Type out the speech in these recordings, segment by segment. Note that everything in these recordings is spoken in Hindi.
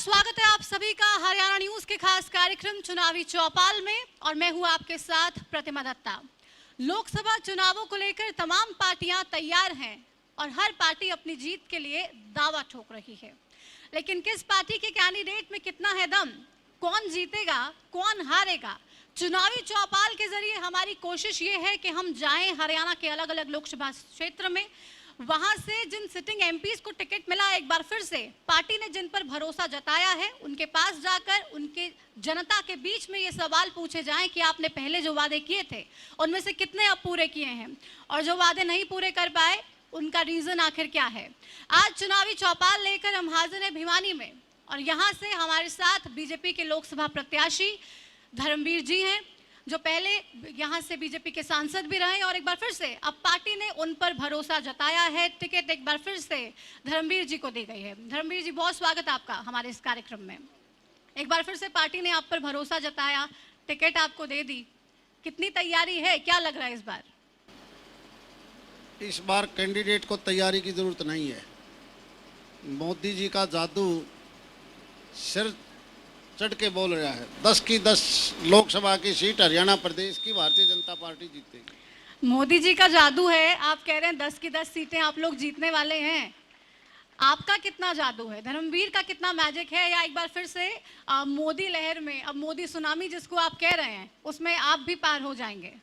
स्वागत है आप सभी का हरियाणा न्यूज के खास कार्यक्रम चुनावी चौपाल में। और मैं हूं आपके साथ प्रतिमा दत्ता। लोकसभा चुनावों को लेकर तमाम पार्टियां तैयार हैं और हर पार्टी अपनी जीत के लिए दावा ठोक रही है, लेकिन किस पार्टी के कैंडिडेट में कितना है दम, कौन जीतेगा कौन हारेगा, चुनावी चौपाल के जरिए हमारी कोशिश ये है कि हम जाएं हरियाणा के अलग अलग लोकसभा क्षेत्र में, वहां से जिन सिटिंग एमपीज को टिकट मिला, एक बार फिर से पार्टी ने जिन पर भरोसा जताया है उनके पास जाकर उनके जनता के बीच में ये सवाल पूछे जाएं कि आपने पहले जो वादे किए थे उनमें से कितने अब पूरे किए हैं, और जो वादे नहीं पूरे कर पाए उनका रीजन आखिर क्या है। आज चुनावी चौपाल लेकर हम हाजिर हैं भिवानी में, और यहाँ से हमारे साथ बीजेपी के लोकसभा प्रत्याशी धर्मवीर जी हैं, जो पहले यहाँ से बीजेपी के सांसद भी रहे और एक बार फिर से अब पार्टी ने उन पर भरोसा जताया है। टिकट एक बार फिर से धर्मवीर जी को दी गई है। धर्मवीर जी, बहुत स्वागत आपका हमारे इस कार्यक्रम में। एक बार फिर से पार्टी ने आप पर भरोसा जताया, टिकट आपको दे दी, कितनी तैयारी है, क्या लग रहा है इस बार? इस बार कैंडिडेट को तैयारी की जरूरत नहीं है। मोदी जी का जादू सिर चढ़ के बोल रहा है। 10 की 10 लोकसभा की सीट हरियाणा प्रदेश की भारतीय जनता पार्टी जीतेगी। मोदी जी का जादू है, आप कह रहे हैं 10 की 10 सीटें आप लोग जीतने वाले हैं। आपका कितना जादू है, धर्मवीर का कितना मैजिक है, या एक बार फिर से मोदी लहर में, अब मोदी सुनामी जिसको आप कह रहे हैं, उसमें आप भी पार हो जाएंगे?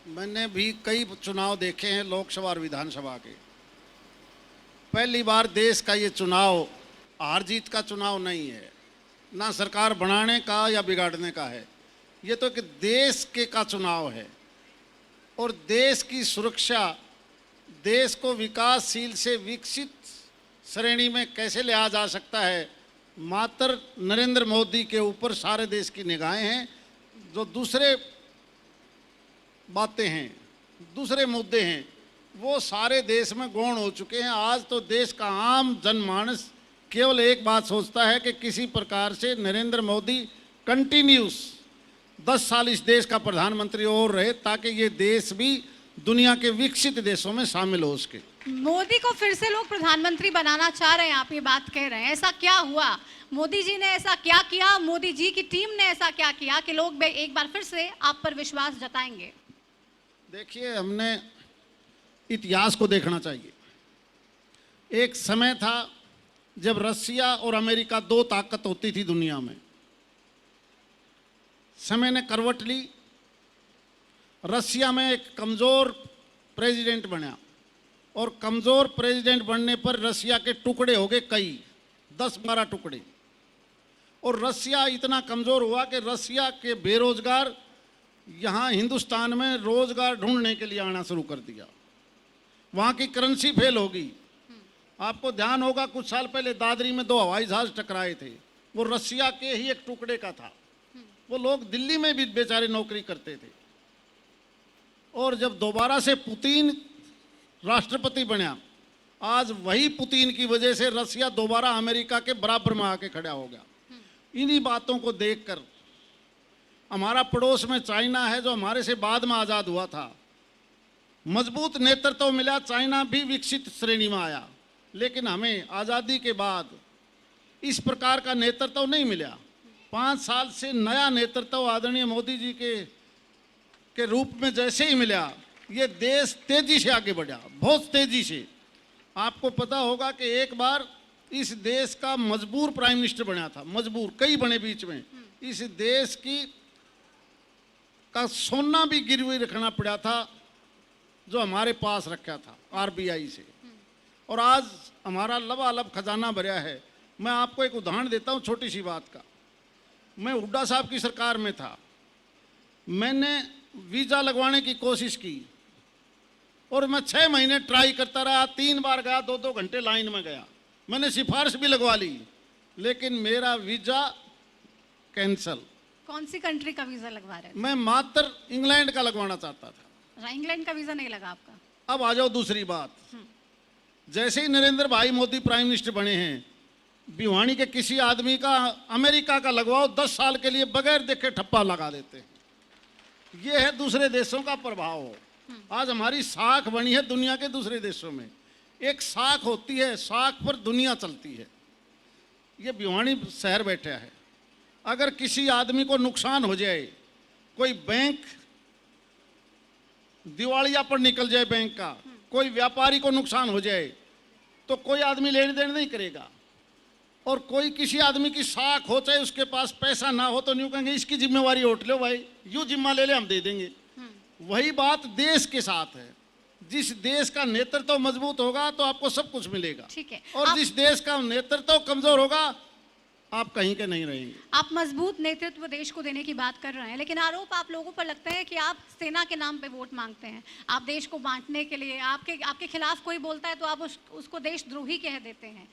मैंने भी कई चुनाव देखे हैं, लोकसभा और विधानसभा के। पहली बार देश का ये चुनाव हार जीत का चुनाव नहीं है, ना सरकार बनाने का या बिगाड़ने का है। ये तो कि देश के का चुनाव है, और देश की सुरक्षा, देश को विकासशील से विकसित श्रेणी में कैसे लिया जा सकता है, मात्र नरेंद्र मोदी के ऊपर सारे देश की निगाहें हैं। जो दूसरे बातें हैं, दूसरे मुद्दे हैं, वो सारे देश में गौण हो चुके हैं। आज तो देश का आम जनमानस केवल एक बात सोचता है कि किसी प्रकार से नरेंद्र मोदी कंटिन्यूस 10 साल इस देश का प्रधानमंत्री और रहे, ताकि ये देश भी दुनिया के विकसित देशों में शामिल हो सके। मोदी को फिर से लोग प्रधानमंत्री बनाना चाह रहे हैं, आप ये बात कह रहे हैं, ऐसा क्या हुआ? मोदी जी ने ऐसा क्या किया, मोदी जी की टीम ने ऐसा क्या किया कि लोग एक बार फिर से आप पर विश्वास जताएंगे? देखिए, हमने इतिहास को देखना चाहिए। एक समय था जब रसिया और अमेरिका दो ताकत होती थी दुनिया में। समय ने करवट ली, रसिया में एक कमज़ोर प्रेसिडेंट बना, और कमज़ोर प्रेसिडेंट बनने पर रसिया के टुकड़े हो गए कई 10-12 टुकड़े, और रसिया इतना कमज़ोर हुआ कि रसिया के बेरोजगार यहाँ हिंदुस्तान में रोज़गार ढूंढने के लिए आना शुरू कर दिया। वहाँ की करेंसी फेल होगी। आपको ध्यान होगा, कुछ साल पहले दादरी में 2 हवाई जहाज टकराए थे, वो रसिया के ही एक टुकड़े का था। वो लोग दिल्ली में भी बेचारे नौकरी करते थे। और जब दोबारा से पुतिन राष्ट्रपति बना, आज वही पुतिन की वजह से रसिया दोबारा अमेरिका के बराबर में आके खड़ा हो गया। इन्हीं बातों को देखकर हमारा पड़ोस में चाइना है, जो हमारे से बाद में आज़ाद हुआ था, मजबूत नेतृत्व मिला, चाइना भी विकसित श्रेणी में आया। लेकिन हमें आज़ादी के बाद इस प्रकार का नेतृत्व नहीं मिला। 5 साल से नया नेतृत्व आदरणीय मोदी जी के रूप में जैसे ही मिला, ये देश तेजी से आगे बढ़ा, बहुत तेजी से। आपको पता होगा कि एक बार इस देश का मजबूर प्राइम मिनिस्टर बना था, मजबूर, कई बने बीच में। इस देश का सोना भी गिरवी रखना पड़ा था, जो हमारे पास रखा था RBI से, और आज हमारा लबालब खजाना भरा है। मैं आपको एक उदाहरण देता हूँ छोटी सी बात का। मैं हुड्डा साहब की सरकार में था, मैंने वीज़ा लगवाने की कोशिश की, और मैं 6 महीने ट्राई करता रहा, 3 बार गया, 2-2 घंटे लाइन में गया। मैंने सिफारिश भी लगवा ली, लेकिन मेरा वीज़ा कैंसल। कौन सी कंट्री का वीजा लगवा रहे थे? मैं मात्र इंग्लैंड का लगवाना चाहता था। इंग्लैंड का वीजा नहीं लगा आपका? अब आ जाओ दूसरी बात। जैसे ही नरेंद्र भाई मोदी प्राइम मिनिस्टर बने हैं, भिवानी के किसी आदमी का अमेरिका का लगवाओ, 10 साल के लिए बगैर देखे ठप्पा लगा देते हैं। ये है दूसरे देशों का प्रभाव। आज हमारी साख बनी है दुनिया के दूसरे देशों में। एक साख होती है, साख पर दुनिया चलती है। ये भिवानी शहर बैठा है, अगर किसी आदमी को नुकसान हो जाए, कोई बैंक दिवालिया पर निकल जाए बैंक का, कोई व्यापारी को नुकसान हो जाए, तो कोई आदमी लेन देन नहीं करेगा। और कोई किसी आदमी की साख हो, चाहे उसके पास पैसा ना हो, तो न्यू कहेंगे इसकी जिम्मेवारी उठ लो भाई, यूं जिम्मा ले ले, हम दे देंगे। वही बात देश के साथ है। जिस देश का नेतृत्व मजबूत होगा तो आपको सब कुछ मिलेगा, ठीक है। और जिस देश का नेतृत्व कमजोर होगा आप कहीं के नहीं रहेंगे। आप मजबूत नेतृत्व देश को देने की बात कर रहे हैं, लेकिन आरोप आप लोगों पर लगता है कि आप सेना के नाम पे वोट मांगते हैं, आप देश को बांटने के लिए, आपके खिलाफ कोई बोलता है तो आप उसको देशद्रोही कह देते हैं,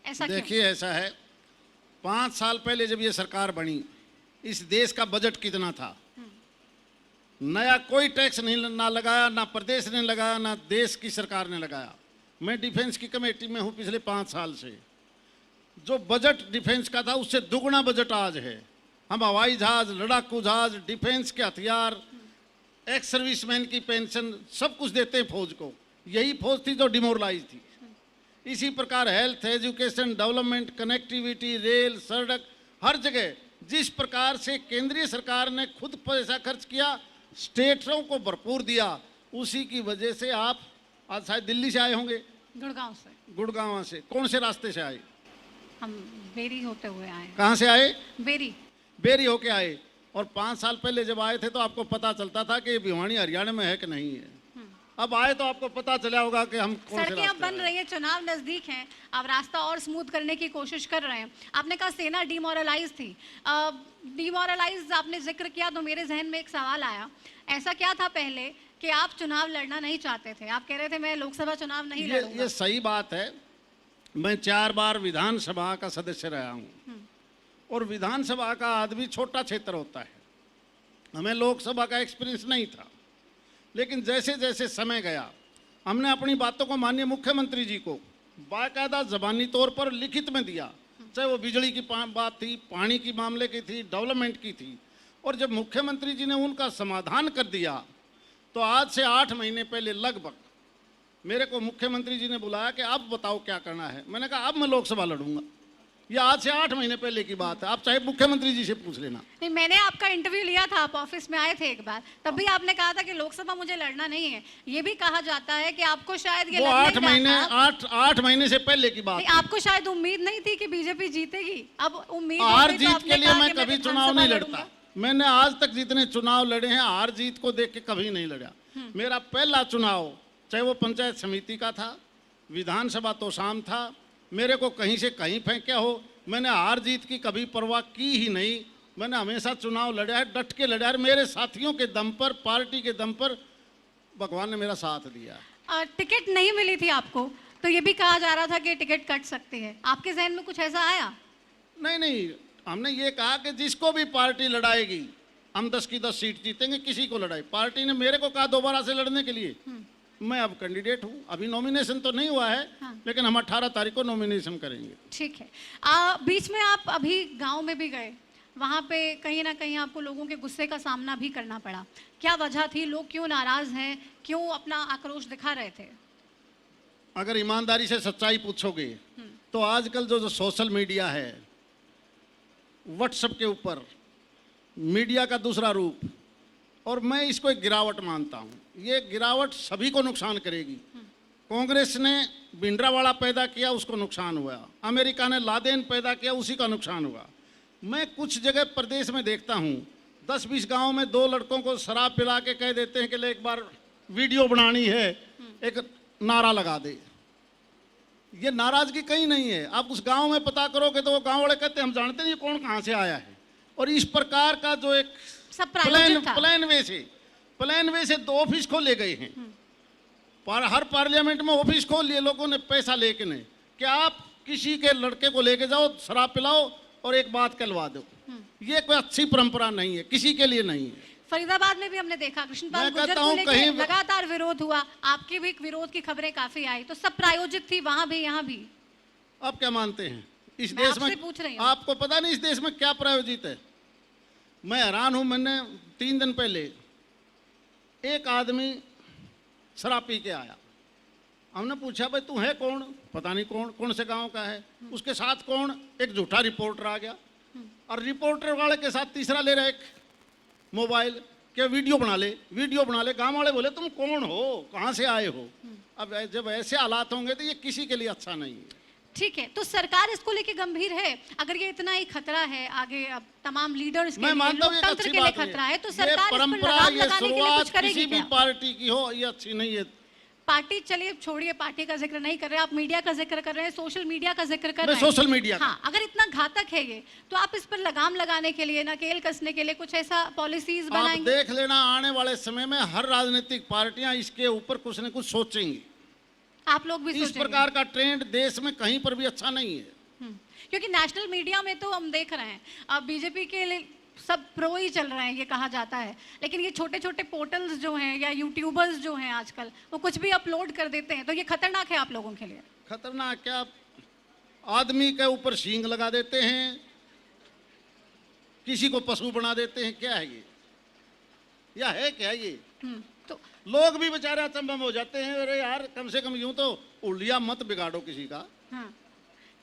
ऐसा क्यों? देखिए, ऐसा है, 5 साल पहले जब ये सरकार बनी, इस देश का बजट कितना था? नया कोई टैक्स नहीं ना लगाया, ना प्रदेश ने लगाया, ना देश की सरकार ने लगाया। मैं डिफेंस की कमेटी में हूँ पिछले 5 साल से। जो बजट डिफेंस का था उससे दुगना बजट आज है। हम हवाई जहाज, लड़ाकू जहाज, डिफेंस के हथियार, एक्स सर्विसमैन की पेंशन, सब कुछ देते हैं फौज को। यही फौज थी जो डिमोरलाइज थी। इसी प्रकार health, education, development, connectivity, rail, सड़क, हर जगह जिस प्रकार से केंद्रीय सरकार ने खुद पैसा खर्च किया, स्टेटों को भरपूर दिया, उसी की वजह से आप आज शायद दिल्ली से आए होंगे, गुड़गांव से। गुड़गांव से। कौन से रास्ते से आए? हम बेरी होते हुए आए। कहाँ से आए? बेरी। बेरी होके आए। और 5 साल पहले जब आए थे तो आपको पता चलता था कि ये भिवानी हरियाणा में है कि नहीं है। अब आए तो आपको पता चला होगा कि हम कौन से सड़कें अब रास्ते बन रही है, चुनाव नजदीक हैं, आप रास्ता और स्मूथ करने की कोशिश कर रहे हैं। आपने कहा सेना डिमोरलाइज थी, डिमोरलाइज आपने जिक्र किया तो मेरे जहन में एक सवाल आया, ऐसा क्या था पहले कि आप चुनाव लड़ना नहीं चाहते थे? आप कह रहे थे मैं लोकसभा चुनाव नहीं लड़ूंगा। ये सही बात है। मैं 4 बार विधानसभा का सदस्य रहा हूँ, और विधानसभा का आदमी छोटा क्षेत्र होता है, हमें लोकसभा का एक्सपीरियंस नहीं था। लेकिन जैसे जैसे समय गया, हमने अपनी बातों को माननीय मुख्यमंत्री जी को बाकायदा जबानी तौर पर लिखित में दिया, चाहे वो बिजली की बात थी, पानी की मामले की थी, डेवलपमेंट की थी। और जब मुख्यमंत्री जी ने उनका समाधान कर दिया, तो आज से 8 महीने पहले लगभग मेरे को मुख्यमंत्री जी ने बुलाया कि अब बताओ क्या करना है। मैंने कहा अब मैं लोकसभा लड़ूंगा। ये आज से 8 महीने पहले की बात है, आप चाहे मुख्यमंत्री जी से पूछ लेना। नहीं, मैंने आपका इंटरव्यू लिया था, आप ऑफिस में आए थे एक बार, तब भी आपने कहा था कि लोकसभा मुझे लड़ना नहीं है। ये भी कहा जाता है कि आपको शायद ये वो 8 महीने से पहले की बात है। आपको शायद उम्मीद नहीं थी कि बीजेपी जीतेगी। अब उम्मीद हार जीत के लिए मैं कभी चुनाव नहीं लड़ता। मैंने आज तक जितने चुनाव लड़े हैं, हार जीत को देख के कभी नहीं लड़ा। मेरा पहला चुनाव, चाहे वो पंचायत समिति का था, विधानसभा तो शाम था, मेरे को कहीं से कहीं फेंका हो, मैंने हार जीत की कभी परवाह की ही नहीं। मैंने हमेशा चुनाव लड़ा है, डट के लड़ा है। मेरे साथियों के दम पर, पार्टी के दम पर भगवान ने मेरा साथ दिया। टिकट नहीं मिली थी आपको, तो ये भी कहा जा रहा था कि टिकट कट सकती है, आपके जहन में कुछ ऐसा आया? नहीं, हमने ये कहा कि जिसको भी पार्टी लड़ाएगी हम 10 की 10 सीट जीतेंगे, किसी को लड़ाई। पार्टी ने मेरे को कहा दोबारा से लड़ने के लिए, मैं अब कैंडिडेट हूँ। अभी नॉमिनेशन तो नहीं हुआ है, लेकिन हम 18 तारीख को नॉमिनेशन करेंगे। ठीक है। बीच में आप अभी गांव में भी गए, वहाँ पे कहीं ना कहीं आपको लोगों के गुस्से का सामना भी करना पड़ा। क्या वजह थी? लोग क्यों नाराज हैं? क्यों अपना आक्रोश दिखा रहे थे? अगर ईमानदारी से सच्चाई पूछोगे तो आजकल जो सोशल मीडिया है, व्हाट्सएप के ऊपर मीडिया का दूसरा रूप, और मैं इसको एक गिरावट मानता हूँ। ये गिरावट सभी को नुकसान करेगी। कांग्रेस ने भिंडरावाला पैदा किया, उसको नुकसान हुआ। अमेरिका ने लादेन पैदा किया, उसी का नुकसान हुआ। मैं कुछ जगह प्रदेश में देखता हूँ, 10-20 गांव में 2 लड़कों को शराब पिला के कह देते हैं कि ले एक बार वीडियो बनानी है, एक नारा लगा दे। ये नाराजगी कहीं नहीं है। आप उस गांव में पता करोगे तो वो गांव वाले कहते हैं हम जानते नहीं कौन कहाँ से आया है। और इस प्रकार का जो एक प्लान वे से 2 ऑफिस खोले गए हैं, पर हर पार्लियामेंट में ऑफिस खोल लिए लोगों ने पैसा लेके नहीं, कि आप किसी के लड़के को लेके जाओ, शराब पिलाओ और एक बात कहलवा दो। ये कोई अच्छी परंपरा नहीं है, किसी के लिए नहीं है। फरीदाबाद में भी हमने देखा, कृष्णपाल गुर्जर को लेकर लगातार विरोध हुआ, आपके भी विरोध की खबरें काफी आई, तो सब प्रायोजित थी, वहां भी यहाँ भी। आप क्या मानते हैं इस देश में? पूछ रही हूं। आपको पता नहीं इस देश में क्या प्रायोजित है? मैं हैरान हूं। मैंने 3 दिन पहले एक आदमी शराब पी के आया, हमने पूछा भाई तू है कौन, पता नहीं कौन, कौन से गांव का है, उसके साथ कौन, एक झूठा रिपोर्टर आ गया और रिपोर्टर वाले के साथ तीसरा ले रहा एक मोबाइल के वीडियो बना ले, वीडियो बना ले। गांव वाले बोले तुम कौन हो, कहाँ से आए हो। अब जब ऐसे हालात होंगे तो ये किसी के लिए अच्छा नहीं है। ठीक है, तो सरकार इसको लेके गंभीर है? अगर ये इतना ही खतरा है आगे अब तमाम लीडर्स के लिए, लोकतंत्र के लिए खतरा है, तो सरकार इस पर लगाम लगाने के लिए कुछ करेगी किसी भी क्या? पार्टी की हो ये अच्छी नहीं है। पार्टी चलिए छोड़िए, पार्टी का जिक्र नहीं कर रहे, आप मीडिया का जिक्र कर रहे हैं, सोशल मीडिया का जिक्र कर रहे हैं। सोशल मीडिया हाँ, अगर इतना घातक है ये, तो आप इस पर लगाम लगाने के लिए, नकेल कसने के लिए कुछ ऐसा पॉलिसीज आप बनाएंगे? देख लेना आने वाले समय में हर राजनीतिक पार्टियां इसके ऊपर कुछ न कुछ सोचेंगी। आप लोग भी इस सोचेंगे? प्रकार का ट्रेंड देश में कहीं पर भी अच्छा नहीं है। क्योंकि नेशनल मीडिया में तो हम देख रहे हैं अब बीजेपी के लिए सब प्रो ही चल रहे हैं, ये कहा जाता है, लेकिन ये छोटे छोटे पोर्टल्स जो हैं या यूट्यूबर्स जो हैं आजकल, वो कुछ भी अपलोड कर देते हैं, तो ये खतरनाक है आप लोगों के लिए? खतरनाक क्या, आदमी के ऊपर सींग लगा देते हैं, किसी को पशु बना देते हैं, क्या है ये, या है क्या ये? तो लोग भी बेचारे अचंभव हो जाते हैं, अरे यार कम से कम यूं तो उल्लिया मत बिगाड़ो किसी का। हाँ,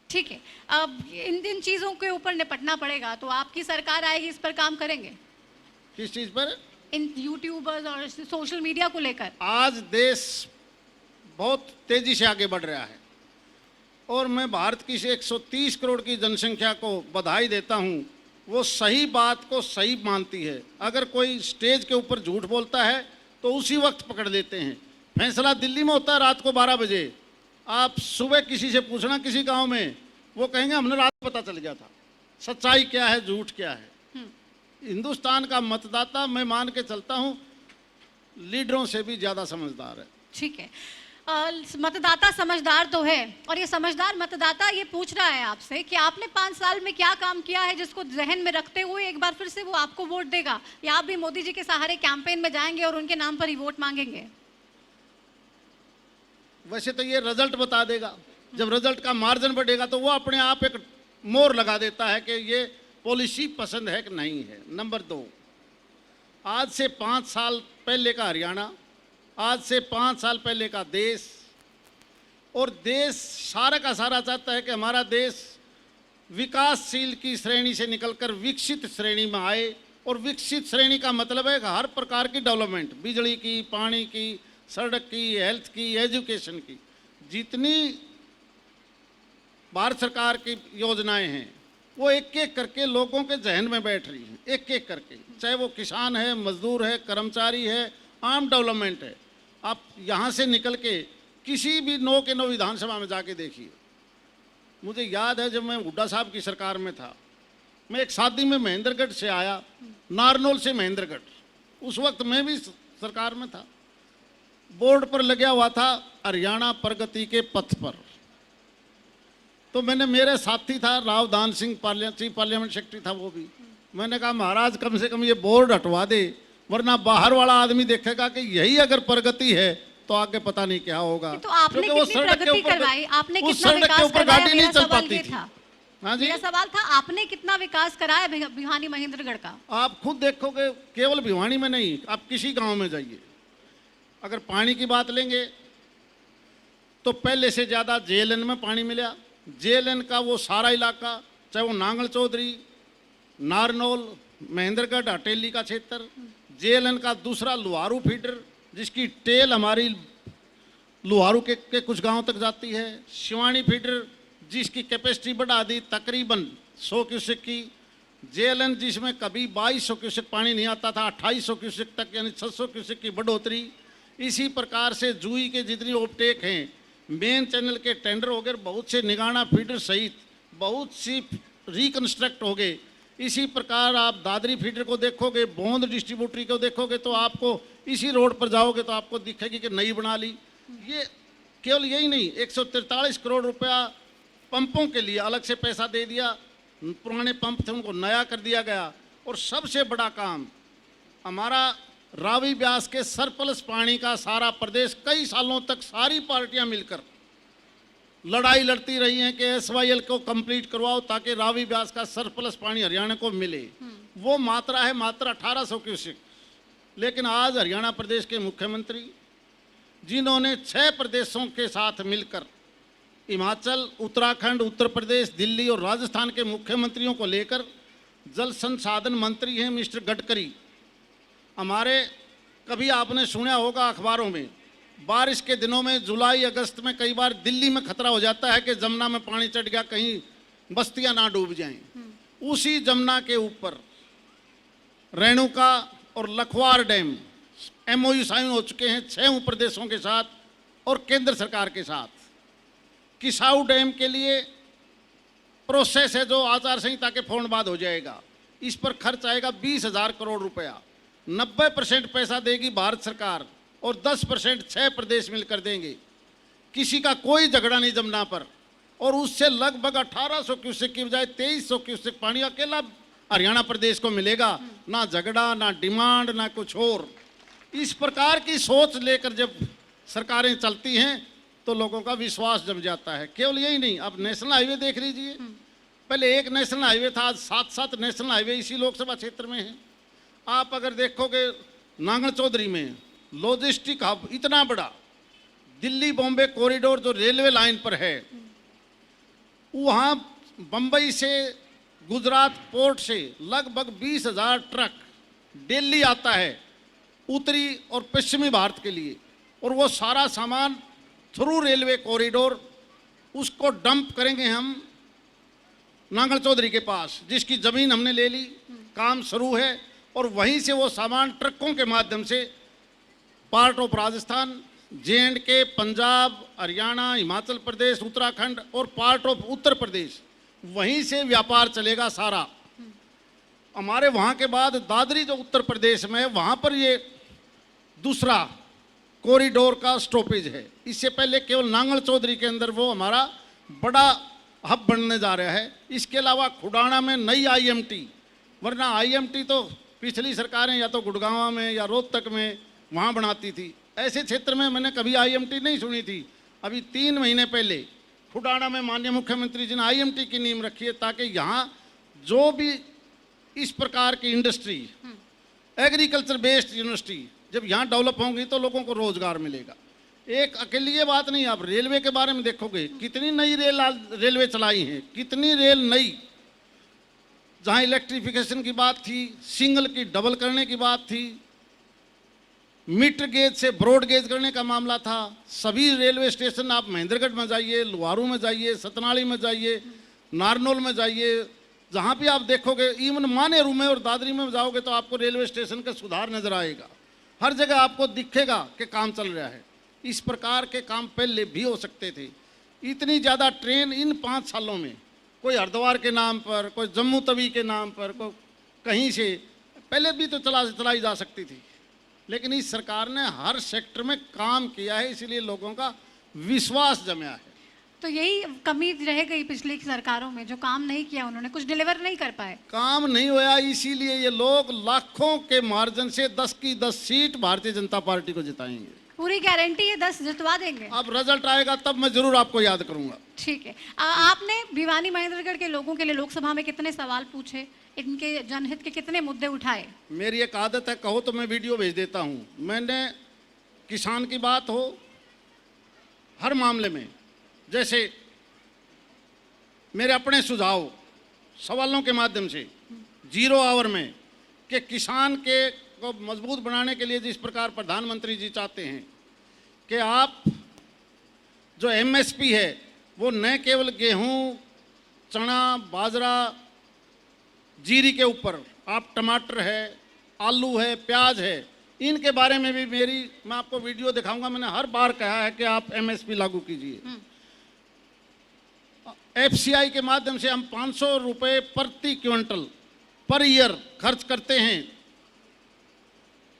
ठीक है, अब इन चीजों के ऊपर निपटना पड़ेगा, तो आपकी सरकार आएगी, इस पर काम करेंगे? किस चीज पर? इन यूट्यूबर्स और सोशल मीडिया को लेकर। आज देश बहुत तेजी से आगे बढ़ रहा है और मैं भारत की 130 करोड़ की जनसंख्या को बधाई देता हूं, वो सही बात को सही मानती है। अगर कोई स्टेज के ऊपर झूठ बोलता है तो उसी वक्त पकड़ लेते हैं। फैसला दिल्ली में होता है रात को 12 बजे, आप सुबह किसी से पूछना किसी गांव में, वो कहेंगे हमने रात पता चल गया था सच्चाई क्या है झूठ क्या है। हिंदुस्तान का मतदाता मैं मान के चलता हूं लीडरों से भी ज्यादा समझदार है। ठीक है, मतदाता समझदार तो है, और ये समझदार मतदाता ये पूछ रहा है आपसे कि आपने 5 साल में क्या काम किया है, जिसको जहन में रखते हुए एक बार फिर से वो आपको वोट देगा, या आप भी मोदी जी के सहारे कैंपेन में जाएंगे और उनके नाम पर ही वोट मांगेंगे? वैसे तो ये रिजल्ट बता देगा, जब रिजल्ट का मार्जिन बढ़ेगा तो वो अपने आप एक मोहर लगा देता है कि ये पॉलिसी पसंद है कि नहीं है। नंबर 2, आज से 5 साल पहले का हरियाणा, आज से 5 साल पहले का देश, और देश सारा का सारा चाहता है कि हमारा देश विकासशील की श्रेणी से निकलकर विकसित श्रेणी में आए। और विकसित श्रेणी का मतलब है कि हर प्रकार की डेवलपमेंट, बिजली की, पानी की, सड़क की, हेल्थ की, एजुकेशन की, जितनी भारत सरकार की योजनाएं हैं वो एक एक करके लोगों के जहन में बैठ रही हैं, एक एक करके, चाहे वो किसान है, मजदूर है, कर्मचारी है, आम डेवलपमेंट है। आप यहाँ से निकल के किसी भी 9 के 9 विधानसभा में जाके देखिए। मुझे याद है जब मैं हुड्डा साहब की सरकार में था, मैं एक शादी में महेंद्रगढ़ से आया, नारनौल से महेंद्रगढ़, उस वक्त मैं भी सरकार में था। बोर्ड पर लगा हुआ था हरियाणा प्रगति के पथ पर, तो मैंने, मेरे साथी था राव दान सिंह, चीफ पार्लियामेंट सेक्रेटरी था वो भी, मैंने कहा महाराज कम से कम ये बोर्ड हटवा दे, वरना बाहर वाला आदमी देखेगा कि यही अगर प्रगति है तो आगे पता नहीं क्या होगा। तो आपने कितनी प्रगति करवाई, आपने कितना विकास कराया, करवाया? नहीं चल मेरा सवाल पाती ये थी। था, हाँ जी, मेरा सवाल था आपने कितना विकास कराया भिवानी महेंद्रगढ़ का? आप खुद देखोगे, केवल भिवानी में नहीं, आप किसी गांव में जाइए, अगर पानी की बात लेंगे तो पहले से ज़्यादा JLN में पानी मिला। JLN का वो सारा इलाका, चाहे वो नांगल चौधरी, नारनौल, महेंद्रगढ़, हटेली का क्षेत्र, JLN का दूसरा लुहारू फीडर जिसकी टेल हमारी लुहारू के कुछ गांव तक जाती है, शिवानी फीडर जिसकी कैपेसिटी बढ़ा दी तकरीबन 100 क्यूसेक की, JLN जिसमें कभी 2200 क्यूसेक पानी नहीं आता था, 2800 क्यूसेक तक, यानी 600 क्यूसेक की बढ़ोतरी। इसी प्रकार से जूही के जितनी ओवरटेक हैं, मेन चैनल के टेंडर हो गए, बहुत से निगाना फीडर सहित बहुत सी रिकन्स्ट्रक्ट हो गए। इसी प्रकार आप दादरी फीडर को देखोगे, बोंद डिस्ट्रीब्यूटरी को देखोगे तो आपको इसी रोड पर जाओगे तो आपको दिखेगी कि नई बना ली। ये केवल यही नहीं, 143 करोड़ रुपया पंपों के लिए अलग से पैसा दे दिया, पुराने पंप थे उनको नया कर दिया गया। और सबसे बड़ा काम हमारा रावी ब्यास के सरप्लस पानी का सारा प्रदेश कई सालों तक सारी पार्टियां मिलकर लड़ाई लड़ती रही हैं कि SYL को कंप्लीट करवाओ ताकि रावी ब्यास का सरप्लस पानी हरियाणा को मिले। वो मात्रा है मात्र 1800 क्यूसेक। लेकिन आज हरियाणा प्रदेश के मुख्यमंत्री जिन्होंने 6 प्रदेशों के साथ मिलकर हिमाचल, उत्तराखंड, उत्तर प्रदेश, दिल्ली और राजस्थान के मुख्यमंत्रियों को लेकर जल संसाधन मंत्री हैं मिस्टर गडकरी। हमारे कभी आपने सुना होगा अखबारों में, बारिश के दिनों में जुलाई अगस्त में कई बार दिल्ली में खतरा हो जाता है कि जमुना में पानी चढ़ गया, कहीं बस्तियां ना डूब जाएं। उसी जमुना के ऊपर रेणुका और लखवार डैम MOU साइन हो चुके हैं 6 प्रदेशों के साथ और केंद्र सरकार के साथ। किसाऊ डैम के लिए प्रोसेस है जो आचार संहिता के फौरन बाद हो जाएगा। इस पर खर्च आएगा 20,000 करोड़ रुपया। 90% पैसा देगी भारत सरकार और 10% 6 प्रदेश मिलकर देंगे। किसी का कोई झगड़ा नहीं जमुना पर, और उससे लगभग 1800 क्यूसेक की बजाय 2300 क्यूसेक पानी अकेला हरियाणा प्रदेश को मिलेगा। ना झगड़ा, ना डिमांड, ना कुछ और। इस प्रकार की सोच लेकर जब सरकारें चलती हैं तो लोगों का विश्वास जम जाता है। केवल यही नहीं, अब नेशनल हाईवे देख लीजिए। पहले एक नेशनल हाईवे था, आज 7 नेशनल हाईवे इसी लोकसभा क्षेत्र में है। आप अगर देखोगे नांगल चौधरी में लॉजिस्टिक हब इतना बड़ा, दिल्ली बॉम्बे कॉरिडोर जो रेलवे लाइन पर है, वहाँ बम्बई से गुजरात पोर्ट से लगभग 20,000 ट्रक डेली आता है उत्तरी और पश्चिमी भारत के लिए, और वो सारा सामान थ्रू रेलवे कॉरिडोर उसको डंप करेंगे हम नांगल चौधरी के पास, जिसकी ज़मीन हमने ले ली, काम शुरू है। और वहीं से वो सामान ट्रकों के माध्यम से part of Rajasthan, J&K, Punjab, Haryana, Himachal Pradesh, Uttarakhand और पार्ट ऑफ उत्तर प्रदेश, वहीं से व्यापार चलेगा सारा। हमारे वहाँ के बाद दादरी जो उत्तर प्रदेश में है, वहाँ पर ये दूसरा कॉरिडोर का स्टॉपेज है। इससे पहले केवल नांगल चौधरी के अंदर वो हमारा बड़ा हब बनने जा रहा है। इसके अलावा खुडाना में नई IMT, वरना IMT तो पिछली सरकारें या तो गुड़गांव में या रोहतक में वहाँ बनाती थी। ऐसे क्षेत्र में मैंने कभी IMT नहीं सुनी थी। अभी 3 महीने पहले खुडाना में माननीय मुख्यमंत्री जी ने IMT की नींव रखी है, ताकि यहाँ जो भी इस प्रकार की इंडस्ट्री, एग्रीकल्चर बेस्ड यूनिवर्सिटी जब यहाँ डेवलप होंगी तो लोगों को रोजगार मिलेगा। एक अकेली ये बात नहीं, आप रेलवे के बारे में देखोगे कितनी नई रेलवे चलाई हैं, कितनी रेल नई, जहाँ इलेक्ट्रिफिकेशन की बात थी, सिंगल की डबल करने की बात थी, मीटर गेज से ब्रॉड गेज करने का मामला था। सभी रेलवे स्टेशन आप महेंद्रगढ़ में जाइए, लुहारू में जाइए, सतनाली में जाइए, नारनौल में जाइए, जहाँ भी आप देखोगे, इवन मानेरू में और दादरी में जाओगे तो आपको रेलवे स्टेशन का सुधार नजर आएगा। हर जगह आपको दिखेगा कि काम चल रहा है। इस प्रकार के काम पहले भी हो सकते थे। इतनी ज़्यादा ट्रेन इन 5 सालों में, कोई हरिद्वार के नाम पर, कोई जम्मू तवी के नाम पर, कोई कहीं से, पहले भी तो चलाई जा सकती थी। लेकिन इस सरकार ने हर सेक्टर में काम किया है, इसीलिए लोगों का विश्वास जमा है। तो यही कमी रह गई पिछली सरकारों में, जो काम नहीं किया उन्होंने, कुछ डिलीवर नहीं कर पाए। काम नहीं हुआ, इसीलिए ये लोग लाखों के मार्जिन से 10 की 10 सीट भारतीय जनता पार्टी को जिताएंगे। पूरी गारंटी है 10 जितवा देंगे। अब रिजल्ट आएगा तब मैं जरूर आपको याद करूंगा। ठीक है। आपने भिवानी महेंद्रगढ़ के लोगों के लिए लोकसभा में कितने सवाल पूछे, इनके जनहित के कितने मुद्दे उठाए? मेरी एक आदत है, कहो तो मैं वीडियो भेज देता हूँ। मैंने किसान की बात हो, हर मामले में, जैसे मेरे अपने सुझाव सवालों के माध्यम से 0 आवर में, कि किसान के को मजबूत बनाने के लिए जिस प्रकार प्रधानमंत्री जी चाहते हैं कि आप जो MSP है वो न केवल गेहूं, चना, बाजरा, जीरी के ऊपर आप टमाटर है, आलू है, प्याज है, इनके बारे में भी मैं आपको वीडियो दिखाऊंगा। मैंने हर बार कहा है कि आप MSP लागू कीजिए। FCI के माध्यम से हम 500 रुपये प्रति क्विंटल पर ईयर खर्च करते हैं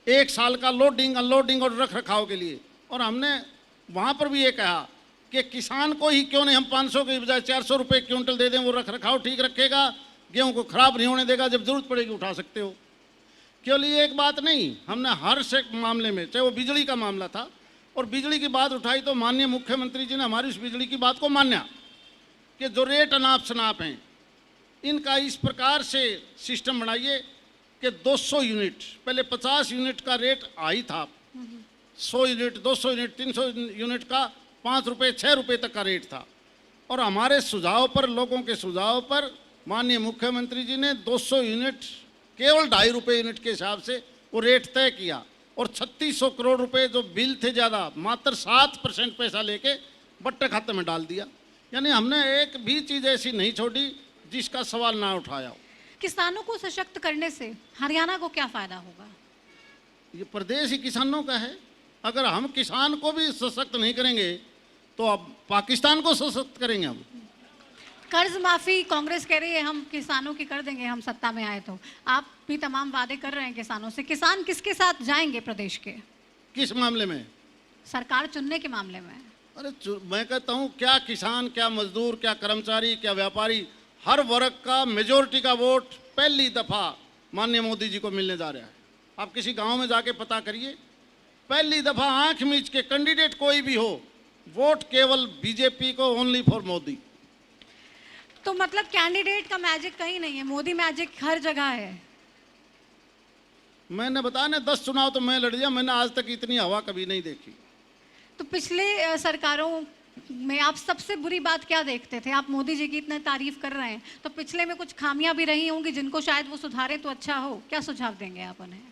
1 साल का लोडिंग, अनलोडिंग और रख रखाव के लिए। और हमने वहाँ पर भी ये कहा कि किसान को ही क्यों नहीं हम 500 के बजाय 400 रुपये क्विंटल दे दें, वो रख रखाव ठीक रखेगा, गेहूं को खराब नहीं होने देगा, जब जरूरत पड़ेगी उठा सकते हो। केवल ये एक बात नहीं, हमने हर से मामले में, चाहे वो बिजली का मामला था और बिजली की बात उठाई तो माननीय मुख्यमंत्री जी ने हमारी उस बिजली की बात को मान्या कि जो रेट अनाप शनाप हैं इनका इस प्रकार से सिस्टम बनाइए कि 200 यूनिट, पहले 50 यूनिट का रेट हाई था, 100 यूनिट, 200 यूनिट, 300 यूनिट का 5 रुपये 6 रुपये तक का रेट था। और हमारे सुझाव पर, लोगों के सुझाव पर माननीय मुख्यमंत्री जी ने 200 यूनिट केवल 2.5 रुपये यूनिट के हिसाब से वो रेट तय किया। और 3600 करोड़ रुपए जो बिल थे ज़्यादा, मात्र 7% पैसा लेके बट्टे खाते में डाल दिया। यानी हमने एक भी चीज़ ऐसी नहीं छोड़ी जिसका सवाल ना उठाया हो। किसानों को सशक्त करने से हरियाणा को क्या फायदा होगा? ये प्रदेश ही किसानों का है। अगर हम किसान को भी सशक्त नहीं करेंगे तो अब पाकिस्तान को सशक्त करेंगे हम। कर्ज माफी कांग्रेस कह रही है हम किसानों की कर देंगे हम सत्ता में आए तो। आप भी तमाम वादे कर रहे हैं किसानों से। किसान किसके साथ जाएंगे प्रदेश के? किस मामले में? सरकार चुनने के मामले में। अरे मैं कहता हूँ, क्या किसान, क्या मजदूर, क्या कर्मचारी, क्या व्यापारी, हर वर्ग का मेजोरिटी का वोट पहली दफा माननीय मोदी जी को मिलने जा रहा है। आप किसी गांव में जाके पता करिए, पहली दफा आंख मीच के कैंडिडेट कोई भी हो, वोट केवल बीजेपी को, ओनली फॉर मोदी। तो मतलब कैंडिडेट का मैजिक कहीं नहीं है, मोदी मैजिक हर जगह है। मैंने बताया ना 10 चुनाव तो मैं लड़ दिया, मैंने आज तक इतनी हवा कभी नहीं देखी। तो पिछले सरकारों में आप सबसे बुरी बात क्या देखते थे? आप मोदी जी की इतने तारीफ कर रहे हैं तो पिछले में कुछ खामियां भी रही होंगी जिनको शायद वो सुधारें तो अच्छा हो। क्या सुझाव देंगे आप उन्हें?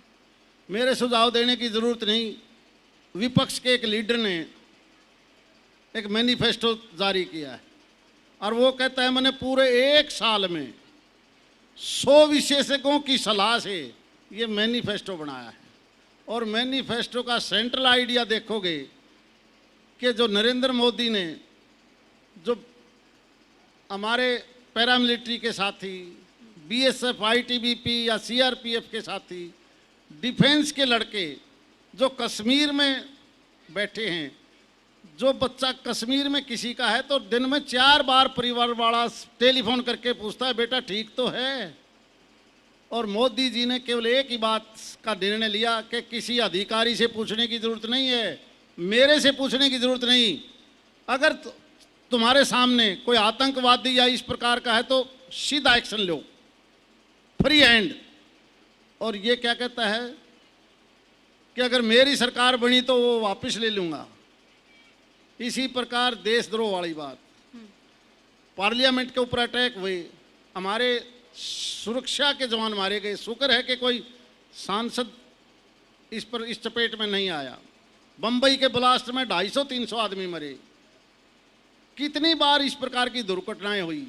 मेरे सुझाव देने की जरूरत नहीं। विपक्ष के एक लीडर ने एक मैनिफेस्टो जारी किया है और वो कहता है मैंने पूरे 1 साल में 100 विशेषज्ञों की सलाह से ये मैनिफेस्टो बनाया है। और मैनिफेस्टो का सेंट्रल आइडिया देखोगे कि जो नरेंद्र मोदी ने, जो हमारे पैरामिलिट्री के साथी, बीएसएफ, आईटीबीपी या सीआरपीएफ के साथी, डिफेंस के लड़के जो कश्मीर में बैठे हैं, जो बच्चा कश्मीर में किसी का है तो दिन में 4 बार परिवार वाला टेलीफोन करके पूछता है बेटा ठीक तो है। और मोदी जी ने केवल एक ही बात का निर्णय लिया कि किसी अधिकारी से पूछने की जरूरत नहीं है, मेरे से पूछने की जरूरत नहीं। अगर तुम्हारे सामने कोई आतंकवादी या इस प्रकार का है तो सीधा एक्शन लो, फ्री हैंड। और ये क्या कहता है कि अगर मेरी सरकार बनी तो वो वापस ले लूंगा। इसी प्रकार देशद्रोह वाली बात, पार्लियामेंट के ऊपर अटैक हुए, हमारे सुरक्षा के जवान मारे गए। शुक्र है कि कोई सांसद इस चपेट में नहीं आया। बंबई के ब्लास्ट में 250-300 आदमी मरे। कितनी बार इस प्रकार की दुर्घटनाएं हुई।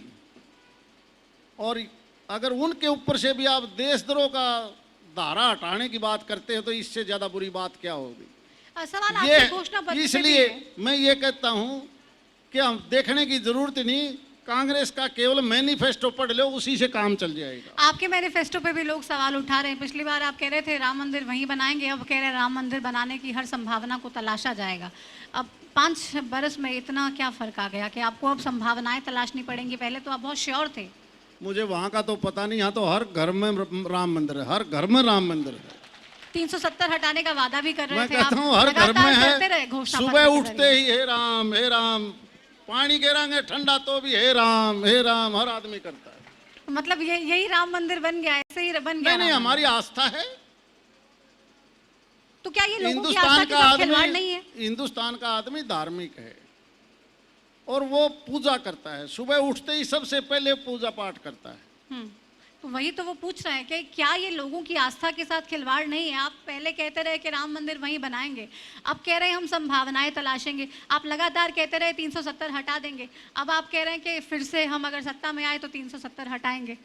और अगर उनके ऊपर से भी आप देशद्रोह का धारा हटाने की बात करते हैं तो इससे ज्यादा बुरी बात क्या होगी? सवाल आपके घोषणा पत्र पे इसलिए भी है। मैं ये कहता हूं कि हम देखने की जरूरत नहीं, कांग्रेस का केवल मैनिफेस्टो पढ़ लो, उसी से काम चल जाएगा। आपके मैनिफेस्टो पे भी लोग सवाल उठा रहे हैं। पिछली बार आप कह रहे थे राम मंदिर वहीं बनाएंगे, अब कह रहे हैं राम मंदिर बनाने की हर संभावना को तलाशा जाएगा। अब 5 बरस में इतना क्या फर्क आ गया कि आपको अब संभावनाएं तलाशनी पड़ेंगी? पहले तो आप बहुत श्योर थे। मुझे वहां का तो पता नहीं, यहाँ तो हर घर में राम मंदिर है, हर घर में राम मंदिर है। 370 हटाने का वादा भी कर रहे मैं थे। कहता हूँ हर घर में है। घोषणा सुबह उठते ही हे राम हे राम, पानी गिराएंगे ठंडा तो भी हे राम, हर आदमी करता है। मतलब यही राम मंदिर बन गया, ऐसे ही बन गया? नहीं, हमारी आस्था है। तो क्या ये लोगों की आस्था के साथ खिलवाड़ नहीं है? हिंदुस्तान का आदमी धार्मिक है और वो पूजा करता है। सुबह उठते ही सबसे पहले पूजा पाठ करता है। तो वही तो वो पूछ रहे हैं कि क्या ये लोगों की आस्था के साथ खिलवाड़ नहीं है? आप पहले कहते रहे कि राम मंदिर वहीं बनाएंगे, अब कह रहे हैं हम संभावनाएं तलाशेंगे। आप लगातार कहते रहे 370 हटा देंगे, अब आप कह रहे हैं कि फिर से हम अगर सत्ता में आए तो 370 हटाएंगे।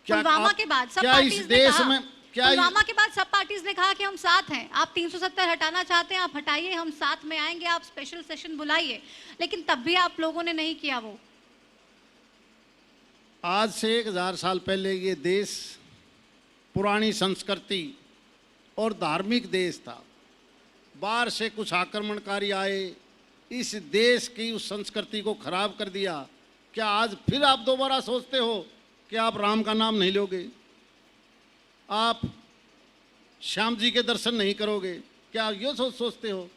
पुलवामा के बाद सब पार्टीज ने कहा, पुलवामा के बाद सब पार्टीज ने कहा कि हम साथ हैं। आप 370 हटाना चाहते हैं, आप हटाइए, हम साथ में आएंगे, आप स्पेशल सेशन बुलाइए। लेकिन तब भी आप लोगों ने नहीं किया। वो आज से 1000 साल पहले ये देश पुरानी संस्कृति और धार्मिक देश था। बाहर से कुछ आक्रमणकारी आए, इस देश की उस संस्कृति को खराब कर दिया। क्या आज फिर आप दोबारा सोचते हो कि आप राम का नाम नहीं लोगे, आप श्याम जी के दर्शन नहीं करोगे? क्या ये सोचते हो?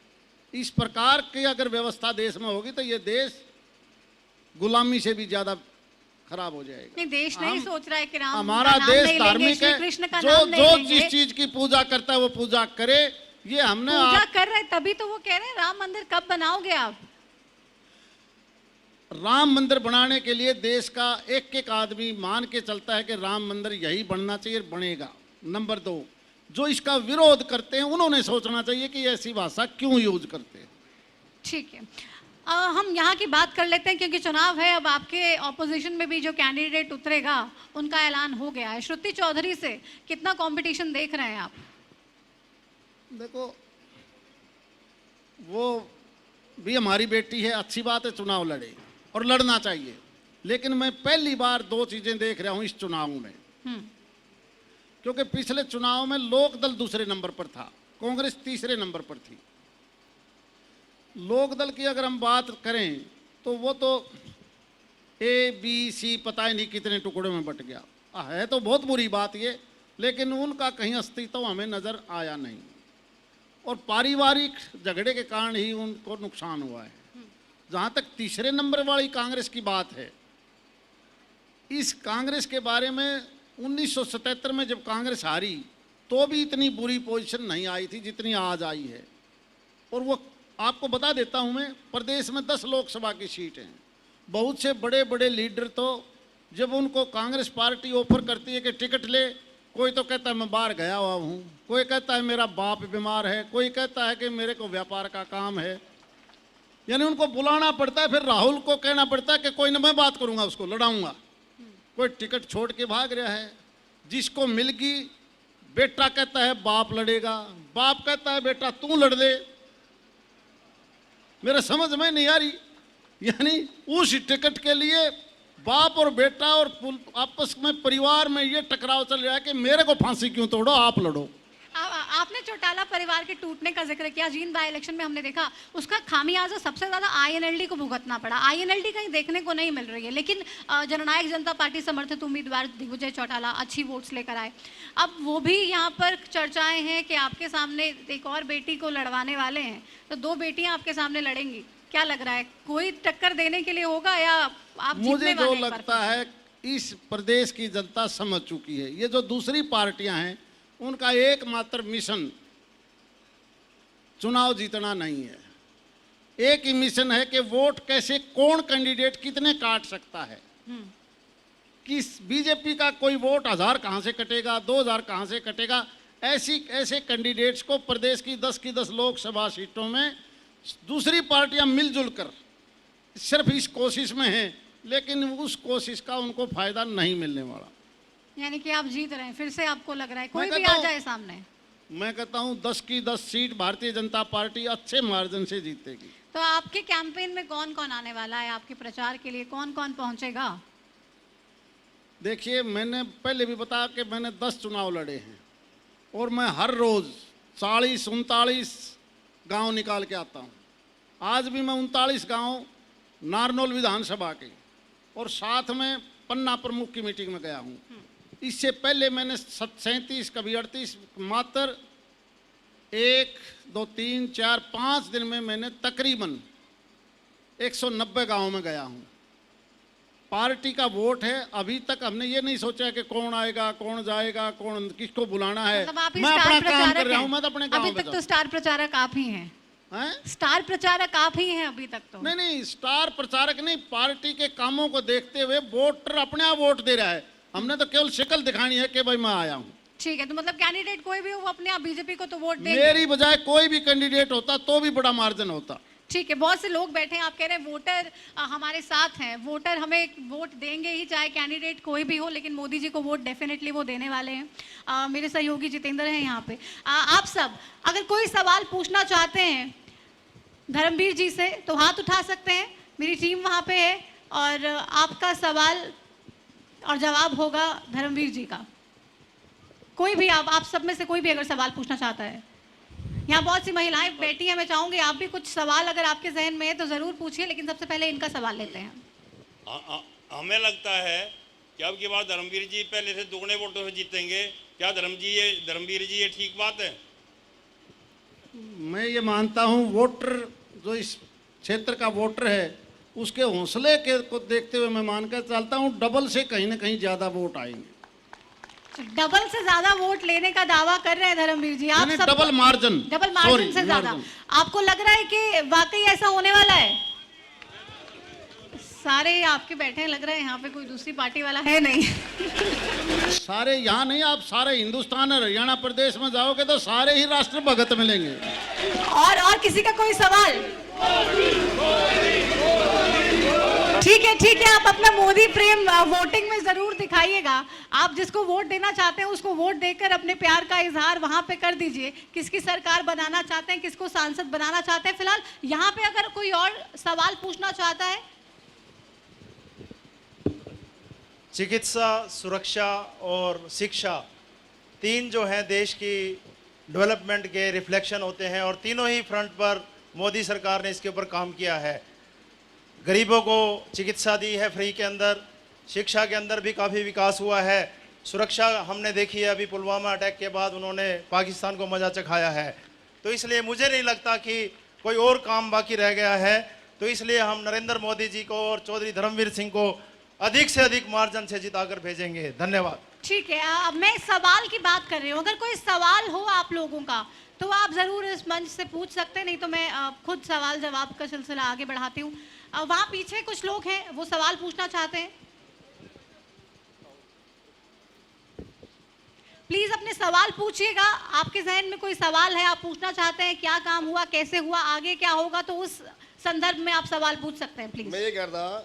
इस प्रकार की अगर व्यवस्था देश में होगी तो ये देश गुलामी से भी ज्यादा खराब हो जाएगा। नहीं, देश नहीं सोच रहा है कि राम हमारा का नाम देश नहीं धार्मिक लेंगे, है। कृष्ण का जो नाम नहीं जो लेंगे। जिस चीज की पूजा करता है वो पूजा करे, ये हमने पूजा कर रहे तभी तो वो कह रहे हैं राम मंदिर कब बनाओगे आप? राम मंदिर बनाने के लिए देश का एक एक आदमी मान के चलता है कि राम मंदिर यही बनना चाहिए, बनेगा। नंबर 2, जो इसका विरोध करते हैं उन्होंने सोचना चाहिए कि ऐसी भाषा क्यों यूज करते हैं। ठीक है, हम यहाँ की बात कर लेते हैं क्योंकि चुनाव है। अब आपके ऑपोजिशन में भी जो कैंडिडेट उतरेगा उनका ऐलान हो गया है। श्रुति चौधरी से कितना कंपटीशन देख रहे हैं आप? देखो, वो भी हमारी बेटी है, अच्छी बात है, चुनाव लड़े और लड़ना चाहिए। लेकिन मैं पहली बार 2 चीजें देख रहा हूं इस चुनाव में, क्योंकि पिछले चुनाव में लोकदल दूसरे नंबर पर था, कांग्रेस तीसरे नंबर पर थी। लोकदल की अगर हम बात करें तो वो तो ABC पता ही नहीं कितने टुकड़ों में बट गया है, तो बहुत बुरी बात ये, लेकिन उनका कहीं अस्तित्व हमें नजर आया नहीं और पारिवारिक झगड़े के कारण ही उनको नुकसान हुआ है। जहां तक तीसरे नंबर वाली कांग्रेस की बात है, इस कांग्रेस के बारे में 1977 में जब कांग्रेस हारी तो भी इतनी बुरी पोजीशन नहीं आई थी जितनी आज आई है। और वो आपको बता देता हूं मैं, प्रदेश में 10 लोकसभा की सीट हैं। बहुत से बड़े बड़े लीडर तो जब उनको कांग्रेस पार्टी ऑफर करती है कि टिकट ले, कोई तो कहता है मैं बाहर गया हुआ हूँ, कोई कहता है मेरा बाप बीमार है, कोई कहता है कि मेरे को व्यापार का काम है। यानी उनको बुलाना पड़ता है, फिर राहुल को कहना पड़ता है कि कोई ना, मैं बात करूंगा, उसको लड़ाऊंगा। कोई टिकट छोड़ के भाग रहा है, जिसको मिल गई बेटा कहता है बाप लड़ेगा, बाप कहता है बेटा तू लड़ दे। मेरे समझ में नहीं आ रही, यानी उस टिकट के लिए बाप और बेटा और आपस में परिवार में ये टकराव चल रहा है कि मेरे को फांसी क्यों तोड़ो, आप लड़ो। आपने चौटाला परिवार के टूटने का जिक्र किया। जींद बाई इलेक्शन में हमने देखा उसका खामियाजा सबसे ज्यादा INLD को भुगतना पड़ा। INLD कहीं देखने को नहीं मिल रही है, लेकिन जननायक जनता पार्टी समर्थित उम्मीदवार दिग्विजय चौटाला अच्छी वोट्स लेकर आए। अब वो भी यहाँ पर चर्चाएं हैं कि आपके सामने एक और बेटी को लड़वाने वाले हैं, तो 2 बेटियां आपके सामने लड़ेंगी। क्या लग रहा है, कोई टक्कर देने के लिए होगा या आप मुझे जो लगता है इस प्रदेश की जनता समझ चुकी है। ये जो दूसरी पार्टियां हैं उनका एकमात्र मिशन चुनाव जीतना नहीं है, एक ही मिशन है कि वोट कैसे, कौन कैंडिडेट कितने काट सकता है। कि बीजेपी का कोई वोट 1000 कहां से कटेगा, 2000 कहां से कटेगा। ऐसे कैंडिडेट्स को प्रदेश की 10 की 10 लोकसभा सीटों में दूसरी पार्टियां मिलजुल कर सिर्फ इस कोशिश में हैं, लेकिन उस कोशिश का उनको फायदा नहीं मिलने वाला। यानी कि आप जीत रहे हैं, फिर से आपको लग रहा है कोई भी आ जाए सामने? मैं कहता हूं 10 की 10 सीट भारतीय जनता पार्टी अच्छे मार्जिन से जीतेगी। तो आपके कैंपेन में कौन कौन आने वाला है? आपके प्रचार के लिए कौन कौन पहुंचेगा? देखिए, मैंने पहले भी बताया कि मैंने 10 चुनाव लड़े हैं और मैं हर रोज 40-39 गांव निकाल के आता हूं। आज भी मैं 39 गांव नारनौल विधानसभा के और साथ में पन्ना प्रमुख की मीटिंग में गया हूं। इससे पहले मैंने 37 कभी 38, मात्र 1, 2, 3, 4, 5 दिन में मैंने तकरीबन 190 गांव में गया हूं। पार्टी का वोट है, अभी तक हमने ये नहीं सोचा कि कौन आएगा, कौन जाएगा, कौन किसको बुलाना है। मतलब आप ही मैं स्टार अपना काम कर रहा प्रचारक हूं, मैं तो अपने हैं। गांव अभी में तक तो स्टार प्रचारक आप ही हैं। स्टार प्रचारक आप ही हैं अभी तक तो। नहीं, स्टार प्रचारक नहीं, पार्टी के कामों को देखते हुए वोटर अपने आप वोट दे रहा है। हमने तो केवल शक्ल दिखानी है कि भाई मैं आया हूं। ठीक है, तो मतलब कैंडिडेट कोई भी हो वो अपने आप बीजेपी को तो वोट देंगे। मेरी बजाय कोई भी कैंडिडेट होता तो भी बड़ा मार्जिन होता। ठीक है, बहुत से लोग बैठे हैं, आप कह रहे हैं वोटर हमारे साथ हैं, वोटर हमें वोट देंगे ही चाहे कैंडिडेट कोई भी हो, लेकिन मोदी जी को वोट डेफिनेटली वो देने वाले हैं। मेरे सहयोगी जितेंद्र हैं यहाँ पे। आप सब अगर कोई सवाल पूछना चाहते हैं धर्मवीर जी से तो हाथ उठा सकते हैं, मेरी टीम वहाँ पे है और आपका सवाल और जवाब होगा धर्मवीर जी का। कोई भी आप सब में से कोई भी अगर सवाल पूछना चाहता है। यहाँ बहुत सी महिलाएं बैठी हैं, मैं चाहूंगी आप भी कुछ सवाल अगर आपके जहन में है तो जरूर पूछिए, लेकिन सबसे पहले इनका सवाल लेते हैं। हमें लगता है कि अब की बार धर्मवीर जी पहले से 2 वोटों से जीतेंगे। क्या धर्मवीर जी ये ठीक बात है? मैं ये मानता हूं वोटर जो इस क्षेत्र का वोटर है उसके हौसले के को देखते हुए मैं मानकर चलता हूं डबल से कहीं ना कहीं ज्यादा वोट आएंगे। डबल से ज्यादा वोट लेने का दावा कर रहे हैं धर्मवीर जी। आप सब डबल मार्जिन, डबल मार्जिन से ज्यादा आपको लग रहा है कि वाकई ऐसा होने वाला है? सारे आपके बैठे हैं, लग रहा है यहाँ पे कोई दूसरी पार्टी वाला है नहीं। सारे यहाँ नहीं, आप सारे हिंदुस्तान और हरियाणा प्रदेश में जाओगे तो सारे ही राष्ट्र भगत मिलेंगे। और किसी का कोई सवाल? ठीक है, आप अपना मोदी प्रेम वोटिंग में जरूर दिखाइएगा। आप जिसको वोट देना चाहते हैं उसको वोट देकर अपने प्यार का इजहार वहां पे कर दीजिए। किसकी सरकार बनाना चाहते हैं, किसको सांसद बनाना चाहते हैं। फिलहाल यहाँ पे अगर कोई और सवाल पूछना चाहता है। चिकित्सा, सुरक्षा और शिक्षा, तीन जो हैं देश की डेवलपमेंट के रिफ्लेक्शन होते हैं और तीनों ही फ्रंट पर मोदी सरकार ने इसके ऊपर काम किया है। गरीबों को चिकित्सा दी है फ्री के अंदर, शिक्षा के अंदर भी काफ़ी विकास हुआ है, सुरक्षा हमने देखी है अभी पुलवामा अटैक के बाद उन्होंने पाकिस्तान को मजा चखाया है। तो इसलिए मुझे नहीं लगता कि कोई और काम बाकी रह गया है। तो इसलिए हम नरेंद्र मोदी जी को और चौधरी धर्मवीर सिंह को अधिक से अधिक मार्जिन से जिताकर भेजेंगे। धन्यवाद। ठीक है, अब मैं सवाल की बात कर रही हूँ। अगर कोई सवाल हो आप लोगों का तो आप ज़रूर इस मंच से पूछ सकते हैं, नहीं तो मैं खुद सवाल जवाब का सिलसिला आगे बढ़ाती हूँ। वहाँ पीछे कुछ लोग हैं, वो सवाल पूछना चाहते हैं। प्लीज़ अपने सवाल पूछिएगा। आपके जहन में कोई सवाल है, आप पूछना चाहते हैं क्या काम हुआ, कैसे हुआ, आगे क्या होगा, तो उस संदर्भ में आप सवाल पूछ सकते हैं प्लीज़। मैं ये कह रहा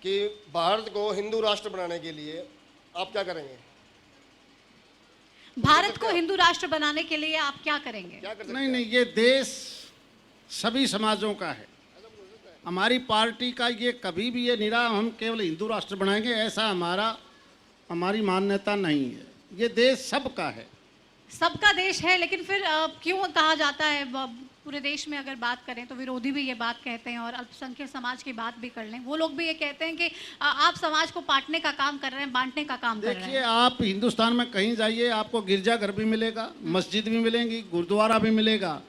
कि भारत को हिंदू राष्ट्र बनाने के लिए आप क्या करेंगे? भारत को हिंदू राष्ट्र बनाने के लिए आप क्या करेंगे? क्या कर सकते नहीं नहीं, ये देश सभी समाजों का है। हमारी पार्टी का ये कभी भी ये नहीं रहा हम केवल हिंदू राष्ट्र बनाएंगे, ऐसा हमारी मान्यता नहीं है। ये देश सबका है, सबका देश है, लेकिन फिर क्यों कहा जाता है पूरे देश में अगर बात करें तो विरोधी भी ये बात कहते हैं और अल्पसंख्यक समाज की बात भी कर लें, वो लोग भी ये कहते हैं कि आप समाज को बांटने का काम कर रहे हैं, बांटने का काम कर रहे देखिए हैं। आप हिंदुस्तान में कहीं जाइए आपको गिरजाघर भी मिलेगा, मस्जिद भी मिलेंगी, गुरुद्वारा भी मिलेगा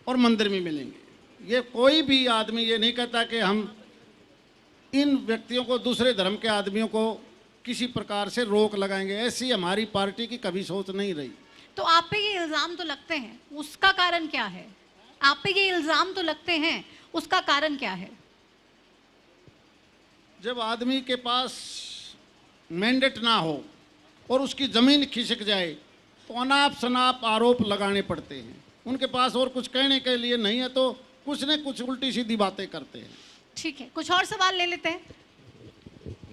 और मंदिर भी मिलेंगे। ये कोई भी आदमी ये नहीं कहता कि हम इन व्यक्तियों को, दूसरे धर्म के आदमियों को किसी प्रकार से रोक लगाएंगे, ऐसी हमारी पार्टी की कभी सोच नहीं रही। तो आप पे ये इल्ज़ाम तो लगते हैं, उसका कारण क्या है? आप पे ये इल्ज़ाम तो लगते हैं, उसका कारण क्या है? जब आदमी के पास मैंडेट ना हो और उसकी ज़मीन खिसक जाए तो अनाप शनाप आरोप लगाने पड़ते हैं। उनके पास और कुछ कहने के लिए नहीं है तो कुछ न कुछ उल्टी सीधी बातें करते हैं। ठीक है, कुछ और सवाल ले लेते हैं।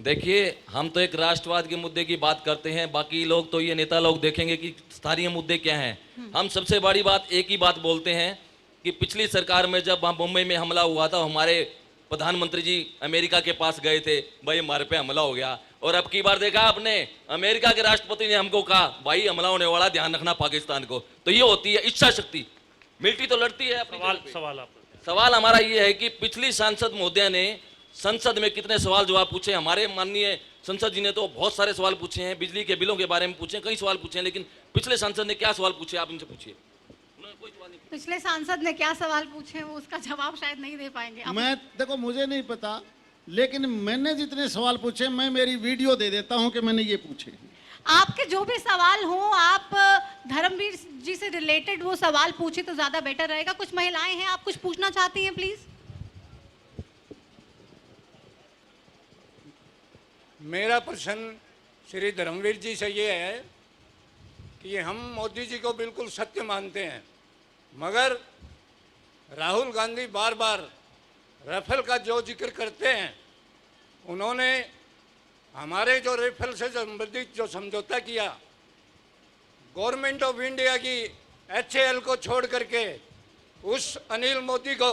देखिए, हम तो एक राष्ट्रवाद के मुद्दे की बात करते हैं, बाकी लोग तो ये नेता लोग देखेंगे कि स्थानीय मुद्दे क्या हैं। हम सबसे बड़ी बात एक ही बात बोलते हैं कि पिछली सरकार में जब वहाँ मुंबई में हमला हुआ था, हमारे प्रधानमंत्री जी अमेरिका के पास गए थे, भाई हमारे पे हमला हो गया। और अब की बार देखा आपने, अमेरिका के राष्ट्रपति ने हमको कहा भाई हमला होने वाला, ध्यान रखना पाकिस्तान को। तो ये होती है इच्छा शक्ति। मिलिट्री तो लड़ती है। सवाल हमारा ये है कि पिछली सांसद महोदया ने संसद में कितने सवाल जवाब पूछे। हमारे माननीय संसद जी ने तो बहुत सारे सवाल पूछे हैं, बिजली के बिलों के बारे में पूछे, कई सवाल पूछे हैं, लेकिन पिछले सांसद ने क्या सवाल पूछे आप इनसे पूछिए। कोई सवाल नहीं। पिछले सांसद ने क्या सवाल पूछे वो उसका जवाब शायद नहीं दे पाएंगे। मैं देखो मुझे नहीं पता, लेकिन मैंने जितने सवाल पूछे मैं मेरी वीडियो दे देता हूं कि मैंने ये पूछे। आपके जो भी सवाल हो, आप धर्मवीर जी से रिलेटेड वो सवाल पूछे तो ज्यादा बेटर रहेगा। कुछ महिलाएं हैं, आप कुछ पूछना चाहती हैं प्लीज? मेरा प्रश्न श्री धर्मवीर जी से ये है कि हम मोदी जी को बिल्कुल सत्य मानते हैं, मगर राहुल गांधी बार बार राफेल का जो जिक्र करते हैं, उन्होंने हमारे जो राफेल से संबंधित जो समझौता किया, गवर्नमेंट ऑफ इंडिया की HAL को छोड़ करके उस अनिल मोदी को,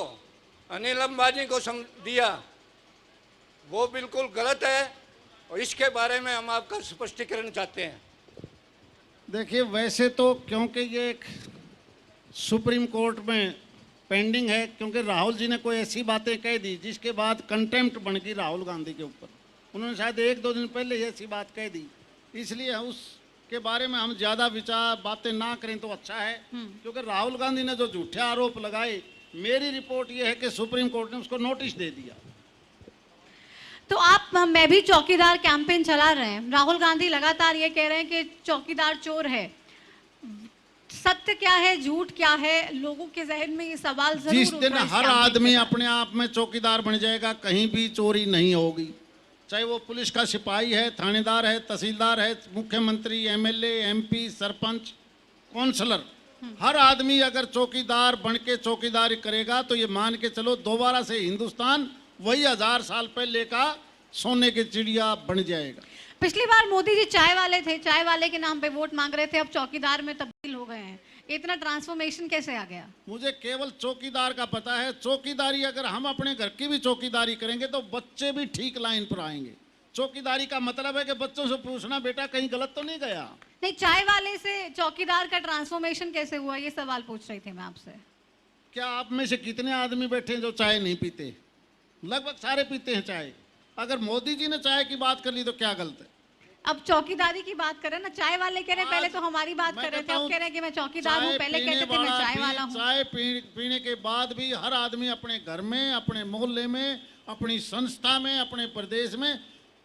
अनिल अंबानी को दिया, वो बिल्कुल गलत है और इसके बारे में हम आपका स्पष्टीकरण चाहते हैं। देखिए वैसे तो क्योंकि ये एक सुप्रीम कोर्ट में पेंडिंग है, क्योंकि राहुल जी ने कोई ऐसी बातें कह दी जिसके बाद कंटेम्प्ट बन गई राहुल गांधी के ऊपर। उन्होंने शायद 1-2 दिन पहले ही ऐसी बात कह दी, इसलिए उसके बारे में हम ज़्यादा विचार बातें ना करें तो अच्छा है। क्योंकि राहुल गांधी ने जो झूठे आरोप लगाए, मेरी रिपोर्ट ये है कि सुप्रीम कोर्ट ने उसको नोटिस दे दिया। तो आप मैं भी चौकीदार कैंपेन चला रहे हैं। राहुल गांधी लगातार ये कह रहे हैं कि चौकीदार चोर है। सत्य क्या है, झूठ क्या है, लोगों के जहन में ये सवाल जरूर जिस उठ दिन रहा है इस हर कैंपेन के आदमी बाद। अपने आप में चौकीदार बन जाएगा, कहीं भी चोरी नहीं होगी। चाहे वो पुलिस का सिपाही है, थानेदार है, तहसीलदार है, मुख्यमंत्री, एमएलए, एमपी, सरपंच, काउंसलर, हर आदमी अगर चौकीदार बन के चौकीदारी करेगा तो ये मान के चलो दोबारा से हिंदुस्तान वही 1000 साल पहले का सोने की चिड़िया बन जाएगा। पिछली बार मोदी जी चाय वाले थे, चाय वाले के नाम पे वोट मांग रहे थे, अब चौकीदार में तब्दील हो गए हैं। इतना ट्रांसफॉर्मेशन कैसे आ गया? मुझे केवल चौकीदार का पता है। चौकीदारी अगर हम अपने घर की भी चौकीदारी करेंगे तो बच्चे भी ठीक लाइन पर आएंगे। चौकीदारी का मतलब है कि बच्चों से पूछना बेटा कहीं गलत तो नहीं गया। नहीं, चाय वाले से चौकीदार का ट्रांसफॉर्मेशन कैसे हुआ, ये सवाल पूछ रही थी मैं आपसे। क्या आप में से कितने आदमी बैठे हैं जो चाय नहीं पीते? लगभग सारे पीते हैं चाय। अगर मोदी जी ने चाय की बात कर ली तो क्या गलत है? अब चौकीदारी की बात करें ना, चाय वाले कह रहे हैं पहले तो हमारी बात मैं कर रहे थे, कहता अब हूं, कह रहे हैं कि मैं चौकीदार हूँ, चाय पहले पीने कहते थे मैं वाला चाय भी वाला हूँ। चाय पीने के बाद भी हर आदमी अपने घर में, अपने मोहल्ले में, अपनी संस्था में, अपने प्रदेश में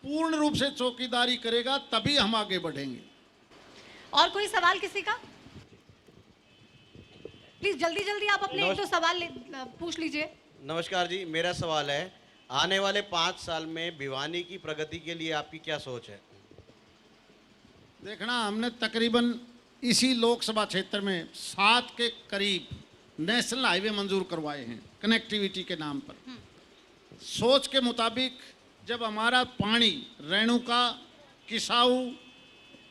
पूर्ण रूप से चौकीदारी करेगा तभी हम आगे बढ़ेंगे। और कोई सवाल किसी का? प्लीज जल्दी जल्दी आप अपने एक दो सवाल पूछ लीजिए। नमस्कार जी, मेरा सवाल है, आने वाले 5 साल में भिवानी की प्रगति के लिए आपकी क्या सोच है? देखना, हमने तकरीबन इसी लोकसभा क्षेत्र में 7 के करीब नेशनल हाईवे मंजूर करवाए हैं कनेक्टिविटी के नाम पर। सोच के मुताबिक जब हमारा पानी रेणुका, किसाऊ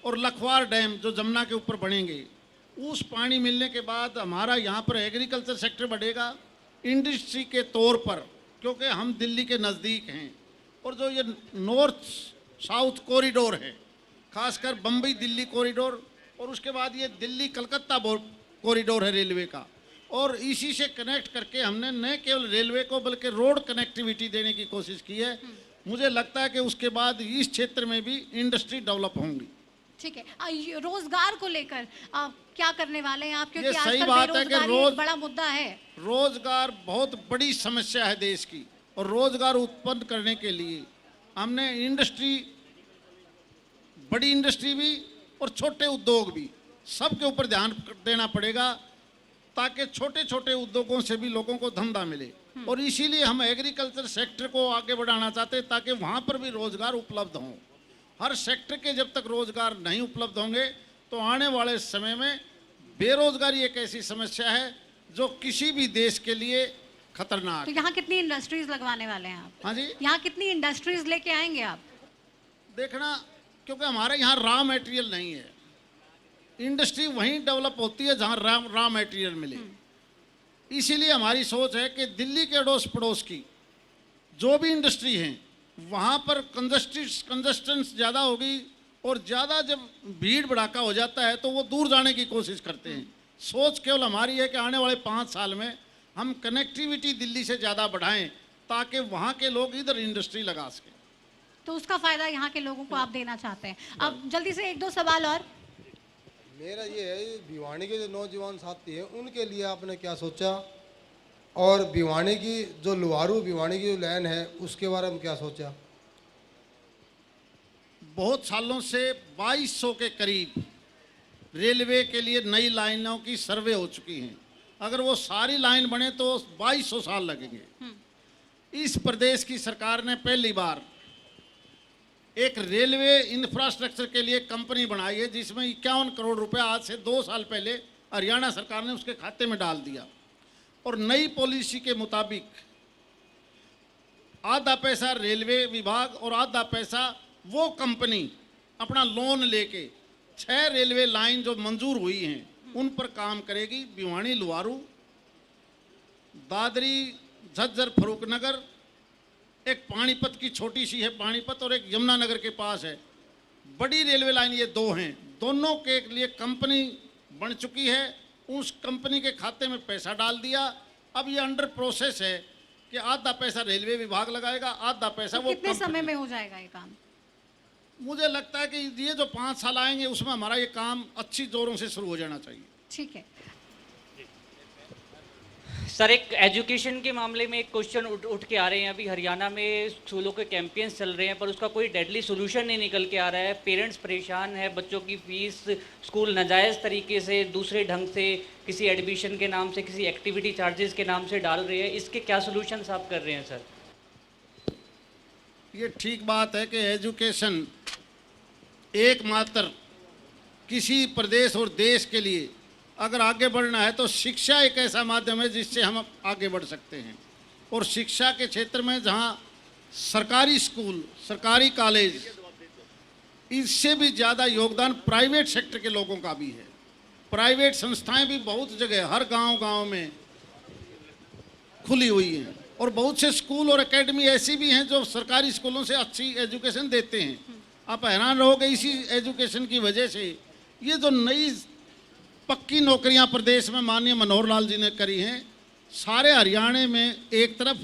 और लखवार डैम जो जमुना के ऊपर बनेंगे, उस पानी मिलने के बाद हमारा यहाँ पर एग्रीकल्चर सेक्टर बढ़ेगा, इंडस्ट्री के तौर पर, क्योंकि हम दिल्ली के नज़दीक हैं। और जो ये नॉर्थ साउथ कॉरिडोर है, खासकर बम्बई दिल्ली कॉरिडोर, और उसके बाद ये दिल्ली कलकत्ता कॉरिडोर है रेलवे का, और इसी से कनेक्ट करके हमने न केवल रेलवे को बल्कि रोड कनेक्टिविटी देने की कोशिश की है। मुझे लगता है कि उसके बाद इस क्षेत्र में भी इंडस्ट्री डेवलप होंगी। ठीक है, ये रोजगार को लेकर क्या करने वाले हैं आप, क्योंकि ये सही आजकल बात है कि बेरोजगारी एक बड़ा मुद्दा है। रोजगार बहुत बड़ी समस्या है देश की, और रोजगार उत्पन्न करने के लिए हमने इंडस्ट्री, बड़ी इंडस्ट्री भी और छोटे उद्योग भी, सबके ऊपर ध्यान देना पड़ेगा ताकि छोटे छोटे उद्योगों से भी लोगों को धंधा मिले। और इसीलिए हम एग्रीकल्चर सेक्टर को आगे बढ़ाना चाहते हैं ताकि वहाँ पर भी रोजगार उपलब्ध हों। हर सेक्टर के जब तक रोजगार नहीं उपलब्ध होंगे तो आने वाले समय में बेरोजगारी एक ऐसी समस्या है जो किसी भी देश के लिए खतरनाक तो है। यहाँ कितनी इंडस्ट्रीज लगवाने वाले हैं आप? हाँ जी, यहाँ कितनी इंडस्ट्रीज लेके आएंगे आप? देखना, क्योंकि हमारे यहाँ रॉ मटेरियल नहीं है, इंडस्ट्री वहीं डेवलप होती है जहाँ रॉ मटेरियल मिले। इसीलिए हमारी सोच है कि दिल्ली के अड़ोस पड़ोस की जो भी इंडस्ट्री हैं वहाँ पर कंजस्टेंस ज़्यादा होगी, और ज़्यादा जब भीड़ भड़ाका हो जाता है तो वो दूर जाने की कोशिश करते हैं। सोच केवल हमारी है कि आने वाले 5 साल में हम कनेक्टिविटी दिल्ली से ज़्यादा बढ़ाएं ताकि वहाँ के लोग इधर इंडस्ट्री लगा सकें। तो उसका फायदा यहाँ के लोगों को आप देना चाहते हैं। अब जल्दी से एक दो सवाल और। मेरा ये है, भिवानी के जो नौजवान साथी हैं उनके लिए आपने क्या सोचा, और भिवानी की जो लुहारू भिवानी की जो लाइन है उसके बारे में क्या सोचा? बहुत सालों से 2200 के करीब रेलवे के लिए नई लाइनों की सर्वे हो चुकी हैं। अगर वो सारी लाइन बने तो 2200 साल लगेंगे। इस प्रदेश की सरकार ने पहली बार एक रेलवे इंफ्रास्ट्रक्चर के लिए कंपनी बनाई है जिसमें 51 करोड़ रुपए आज से 2 साल पहले हरियाणा सरकार ने उसके खाते में डाल दिया। और नई पॉलिसी के मुताबिक आधा पैसा रेलवे विभाग और आधा पैसा वो कंपनी अपना लोन लेके 6 रेलवे लाइन जो मंजूर हुई हैं उन पर काम करेगी। भिवानी लुहारू, दादरी झज्जर फरूखनगर, एक पानीपत की छोटी सी है पानीपत, और एक यमुनानगर के पास है। बड़ी रेलवे लाइन ये 2 हैं, दोनों के लिए कंपनी बन चुकी है। उस कंपनी के खाते में पैसा डाल दिया। अब ये अंडर प्रोसेस है कि आधा पैसा रेलवे विभाग लगाएगा, आधा पैसा वो कितने कंपनी। समय में हो जाएगा ये काम? मुझे लगता है कि ये जो 5 साल आएंगे उसमें हमारा ये काम अच्छी जोरों से शुरू हो जाना चाहिए। ठीक है। सर, एक एजुकेशन के मामले में एक क्वेश्चन उठ के आ रहे हैं। अभी हरियाणा में स्कूलों के कैंपेन्स चल रहे हैं, पर उसका कोई डेडली सोल्यूशन नहीं निकल के आ रहा है। पेरेंट्स परेशान है, बच्चों की फीस स्कूल नाजायज़ तरीके से दूसरे ढंग से किसी एडमिशन के नाम से, किसी एक्टिविटी चार्जेस के नाम से डाल रहे हैं। इसके क्या सोल्यूशन आप कर रहे हैं सर? ये ठीक बात है कि एजुकेशन एकमात्र किसी प्रदेश और देश के लिए अगर आगे बढ़ना है तो शिक्षा एक ऐसा माध्यम है जिससे हम आगे बढ़ सकते हैं। और शिक्षा के क्षेत्र में जहाँ सरकारी स्कूल, सरकारी कॉलेज, इससे भी ज़्यादा योगदान प्राइवेट सेक्टर के लोगों का भी है। प्राइवेट संस्थाएं भी बहुत जगह, हर गांव-गांव में खुली हुई हैं। और बहुत से स्कूल और एकेडमी ऐसी भी हैं जो सरकारी स्कूलों से अच्छी एजुकेशन देते हैं। आप हैरान रहोगे, इसी एजुकेशन की वजह से ये जो नई पक्की नौकरियां प्रदेश में माननीय मनोहर लाल जी ने करी हैं, सारे हरियाणा में एक तरफ,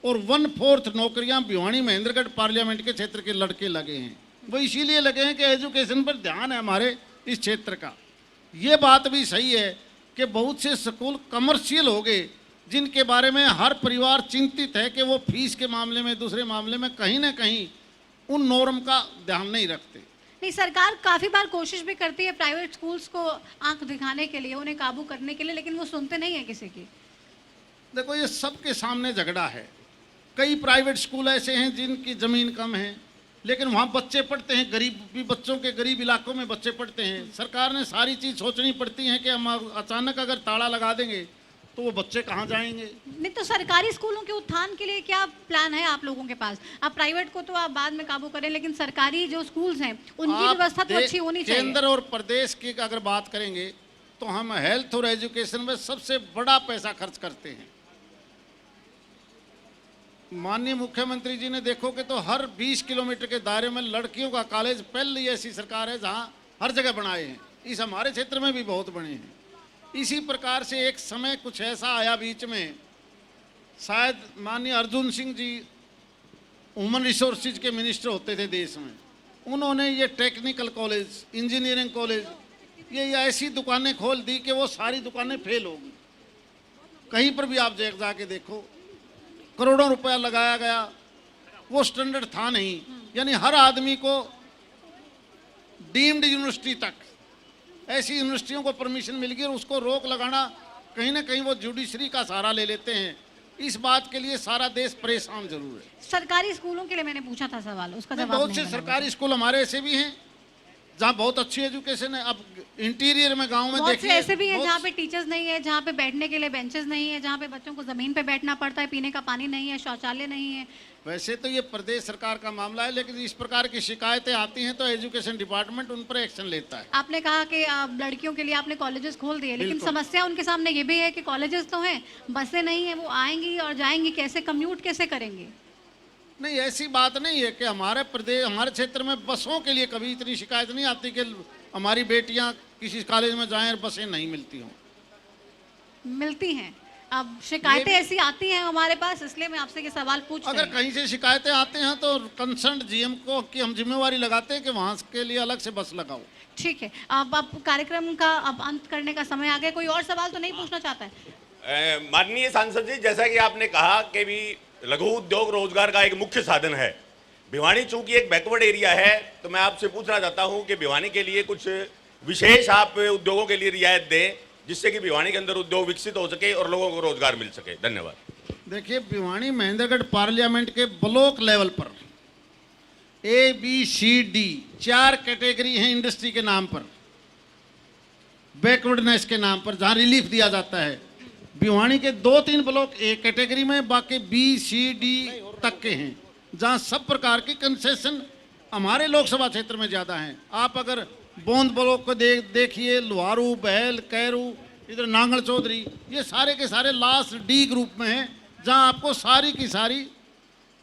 और 1/4 नौकरियां भिवानी महेंद्रगढ़ पार्लियामेंट के क्षेत्र के लड़के लगे हैं। वो इसीलिए लगे हैं कि एजुकेशन पर ध्यान है हमारे इस क्षेत्र का। ये बात भी सही है कि बहुत से स्कूल कमर्शियल हो गए जिनके बारे में हर परिवार चिंतित है कि वो फीस के मामले में, दूसरे मामले में कहीं ना कहीं उन नॉर्म का ध्यान नहीं रखते। नहीं, सरकार काफ़ी बार कोशिश भी करती है प्राइवेट स्कूल्स को आंख दिखाने के लिए, उन्हें काबू करने के लिए, लेकिन वो सुनते नहीं है किसी की। देखो, ये सबके सामने झगड़ा है। कई प्राइवेट स्कूल ऐसे हैं जिनकी ज़मीन कम है, लेकिन वहाँ बच्चे पढ़ते हैं, गरीब भी बच्चों के, गरीब इलाकों में बच्चे पढ़ते हैं। सरकार ने सारी चीज़ सोचनी पड़ती है कि हम अचानक अगर ताला लगा देंगे तो वो बच्चे कहाँ जाएंगे। नहीं तो सरकारी स्कूलों के उत्थान के लिए क्या प्लान है आप लोगों के पास? आप प्राइवेट को तो आप बाद में काबू करें, लेकिन सरकारी जो स्कूल्स हैं उनकी व्यवस्था तो अच्छी होनी चाहिए। केंद्र और प्रदेश की अगर बात करेंगे तो हम हेल्थ और एजुकेशन में सबसे बड़ा पैसा खर्च करते हैं। माननीय मुख्यमंत्री जी ने देखोगे तो हर 20 किलोमीटर के दायरे में लड़कियों का कॉलेज पहली ऐसी सरकार है जहाँ हर जगह बनाए हैं। इस हमारे क्षेत्र में भी बहुत बने हैं। इसी प्रकार से एक समय कुछ ऐसा आया बीच में, शायद माननीय अर्जुन सिंह जी ह्यूमन रिसोर्सेज के मिनिस्टर होते थे देश में, उन्होंने ये टेक्निकल कॉलेज, इंजीनियरिंग कॉलेज, ये ऐसी दुकानें खोल दी कि वो सारी दुकानें फेल हो गई। कहीं पर भी आप जाके देखो, करोड़ों रुपया लगाया गया, वो स्टैंडर्ड था नहीं। यानी हर आदमी को डीम्ड यूनिवर्सिटी तक, ऐसी यूनिवर्सिटियों को परमिशन मिल गई और उसको रोक लगाना, कहीं ना कहीं वो जुडिशरी का सहारा ले लेते हैं। इस बात के लिए सारा देश परेशान जरूर है। सरकारी स्कूलों के लिए मैंने पूछा था सवाल, उसका जवाब बहुत से सरकारी स्कूल हमारे ऐसे भी हैं जहाँ बहुत अच्छी एजुकेशन है। अब इंटीरियर में गांव में बहुत देखिए, से ऐसे भी हैं जहाँ पे टीचर्स नहीं है, जहाँ पे बैठने के लिए बेंचेस नहीं है, जहाँ पे बच्चों को जमीन पे बैठना पड़ता है, पीने का पानी नहीं है, शौचालय नहीं है। वैसे तो ये प्रदेश सरकार का मामला है, लेकिन इस प्रकार की शिकायतें आती हैं तो एजुकेशन डिपार्टमेंट उन पर एक्शन लेता है। आपने कहा कि लड़कियों के लिए आपने कॉलेजेस खोल दिए, लेकिन समस्या उनके सामने ये भी है कि कॉलेजेस तो हैं, बसें नहीं है, वो आएंगी और जाएंगी कैसे, कम्यूट कैसे करेंगे? नहीं, ऐसी बात नहीं है कि हमारे प्रदेश, हमारे क्षेत्र में बसों के लिए कभी इतनी शिकायत नहीं आती कि हमारी बेटियां किसी कॉलेज में जाएं और बसें नहीं मिलती हों। मिलती हैं। अब शिकायतें ऐसी आती हैं हमारे पास, इसलिए मैं आपसे ये सवाल पूछ रही अगर हूं। कहीं से शिकायतें आते हैं तो कंसर्न जीएम को की हम जिम्मेवारी लगाते हैं कि वहाँ के लिए अलग से बस लगाओ। ठीक है, अब कार्यक्रम का अब अंत करने का समय आ गया। कोई और सवाल तो नहीं पूछना चाहता है? माननीय सांसद जी, जैसा कि आपने कहा कि भी लघु उद्योग रोजगार का एक मुख्य साधन है। भिवानी चूंकि एक बैकवर्ड एरिया है, तो मैं आपसे पूछना चाहता हूं कि भिवानी के लिए कुछ विशेष आप उद्योगों के लिए रियायत दें, जिससे कि भिवानी के अंदर उद्योग विकसित हो सके और लोगों को रोजगार मिल सके। धन्यवाद। देखिए, भिवानी महेंद्रगढ़ पार्लियामेंट के ब्लॉक लेवल पर ABCD 4 कैटेगरी हैं इंडस्ट्री के नाम पर, बैकवर्डनेस के नाम पर, जहां रिलीफ दिया जाता है। भिवानी के 2-3 ब्लॉक A कैटेगरी में, बाकी BCD तक के हैं, जहां सब प्रकार की कंसेशन हमारे लोकसभा क्षेत्र में ज़्यादा हैं। आप अगर बोंद ब्लॉक को देखिए, लुहारू, बहल, कैरू, इधर नांगल चौधरी, ये सारे के सारे लास्ट D ग्रुप में हैं, जहां आपको सारी की सारी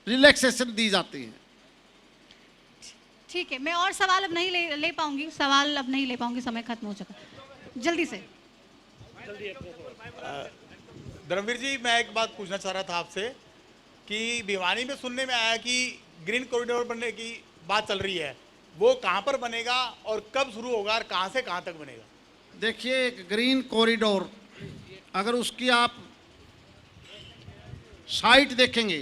रिलैक्सेशन दी जाती है। ठीक है, मैं और सवाल अब नहीं ले पाऊंगी, सवाल अब नहीं ले पाऊंगी, समय खत्म हो चुका। जल्दी से। धर्मवीर जी, मैं एक बात पूछना चाह रहा था आपसे कि भिवानी में सुनने में आया कि ग्रीन कॉरिडोर बनने की बात चल रही है, वो कहाँ पर बनेगा और कब शुरू होगा और कहाँ से कहाँ तक बनेगा? देखिए, एक ग्रीन कॉरिडोर अगर उसकी आप साइट देखेंगे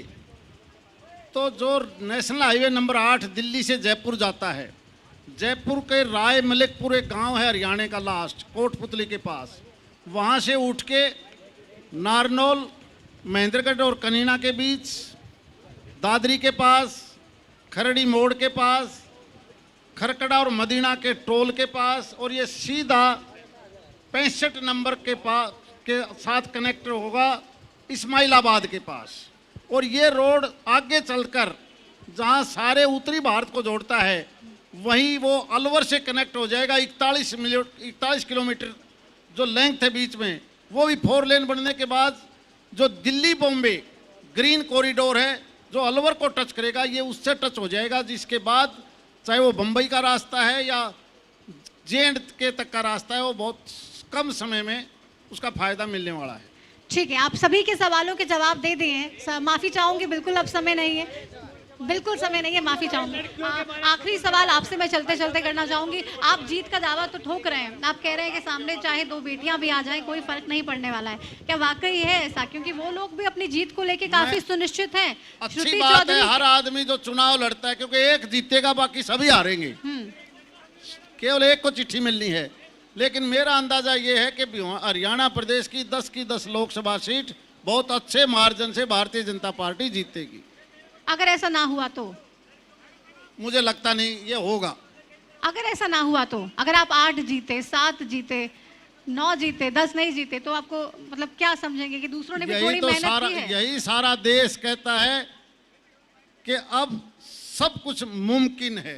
तो जो नेशनल हाईवे नंबर 8 दिल्ली से जयपुर जाता है, जयपुर के राय मलिकपुर एक गांव है हरियाणा का लास्ट कोटपुतली के पास, वहाँ से उठ के नारनौल, महेंद्रगढ़ और कनीना के बीच, दादरी के पास, खरड़ी मोड़ के पास, खरकड़ा और मदीना के टोल के पास, और ये सीधा 65 नंबर के पास के साथ कनेक्ट होगा इस्माइलाबाद के पास। और ये रोड आगे चलकर जहाँ उत्तरी भारत को जोड़ता है वहीं वो अलवर से कनेक्ट हो जाएगा। 41 किलोमीटर जो लेंथ है बीच में, वो भी 4 लेन बनने के बाद जो दिल्ली बॉम्बे ग्रीन कॉरिडोर है जो अलवर को टच करेगा, ये उससे टच हो जाएगा, जिसके बाद चाहे वो बम्बई का रास्ता है या J&K तक का रास्ता है, वो बहुत कम समय में उसका फायदा मिलने वाला है। ठीक है, आप सभी के सवालों के जवाब दे दिए हैं। माफी चाहूंगी, बिल्कुल अब समय नहीं है, बिल्कुल समय नहीं है, माफी चाहूंगी। आखिरी सवाल आपसे मैं चलते चलते करना चाहूंगी। आप जीत का दावा तो ठोक रहे हैं, आप कह रहे हैं कि सामने चाहे 2 बेटियां भी आ जाएं कोई फर्क नहीं पड़ने वाला है, क्या वाकई है ऐसा? क्योंकि वो लोग भी अपनी जीत को लेके काफी सुनिश्चित हैं। अच्छी बात है, हर आदमी जो चुनाव लड़ता है, क्योंकि एक जीतेगा बाकी सभी हारेंगे, केवल एक को चिट्ठी मिलनी है। लेकिन मेरा अंदाजा ये है कि हरियाणा प्रदेश की 10 की 10 लोकसभा सीट बहुत अच्छे मार्जिन से भारतीय जनता पार्टी जीतेगी। अगर ऐसा ना हुआ तो? मुझे लगता नहीं ये होगा। अगर ऐसा ना हुआ तो, अगर आप 8 जीते, 7 जीते, 9 जीते, 10 नहीं जीते, तो आपको मतलब क्या समझेंगे कि दूसरों ने भी थोड़ी मेहनत की है? यही सारा देश कहता है कि अब सब कुछ मुमकिन है।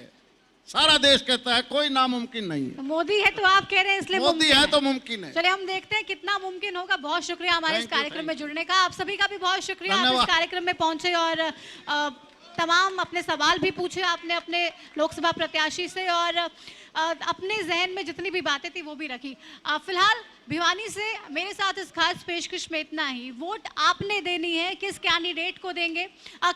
सारा देश कहता है कोई नामुमकिन नहीं है। तो मोदी है तो आप कह रहे हैं इसलिए मोदी है तो मुमकिन है। चलिए हम देखते हैं कितना मुमकिन होगा। बहुत शुक्रिया हमारे इस कार्यक्रम में जुड़ने का। आप सभी का भी बहुत शुक्रिया, आप इस कार्यक्रम में पहुंचे और तमाम अपने सवाल भी पूछे आपने अपने लोकसभा प्रत्याशी से, और अपने जहन में जितनी भी बातें थी वो भी रखी। फिलहाल भिवानी से मेरे साथ इस खास पेशकश में इतना ही। वोट आपने देनी है, किस कैंडिडेट को देंगे,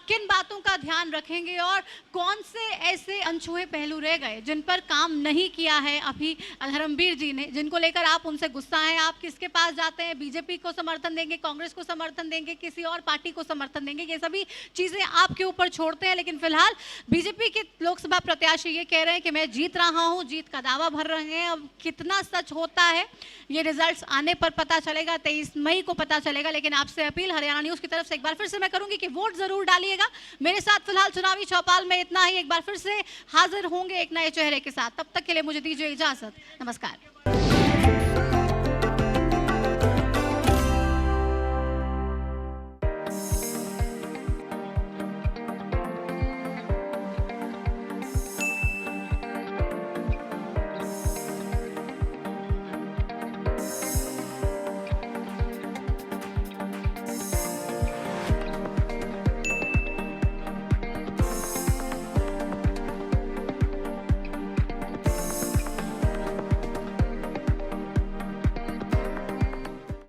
किन बातों का ध्यान रखेंगे, और कौन से ऐसे अनछुए पहलू रह गए जिन पर काम नहीं किया है अभी धर्मवीर जी ने, जिनको लेकर आप उनसे गुस्सा हैं। आप किसके पास जाते हैं? बीजेपी को समर्थन देंगे, कांग्रेस को समर्थन देंगे, किसी और पार्टी को समर्थन देंगे? ये सभी चीजें आपके ऊपर छोड़ते हैं। लेकिन फिलहाल बीजेपी के लोकसभा प्रत्याशी ये कह रहे हैं कि मैं जीत रहा हूं, जीत का दावा भर रहे हैं। अब कितना सच होता है ये रिजल्ट्स आने पर पता चलेगा, 23 मई को पता चलेगा। लेकिन आपसे अपील हरियाणा न्यूज की तरफ से एक बार फिर से मैं करूंगी कि वोट जरूर डालिएगा। मेरे साथ फिलहाल चुनावी चौपाल में इतना ही। एक बार फिर से हाजिर होंगे एक नए चेहरे के साथ, तब तक के लिए मुझे दीजिए इजाजत। नमस्कार।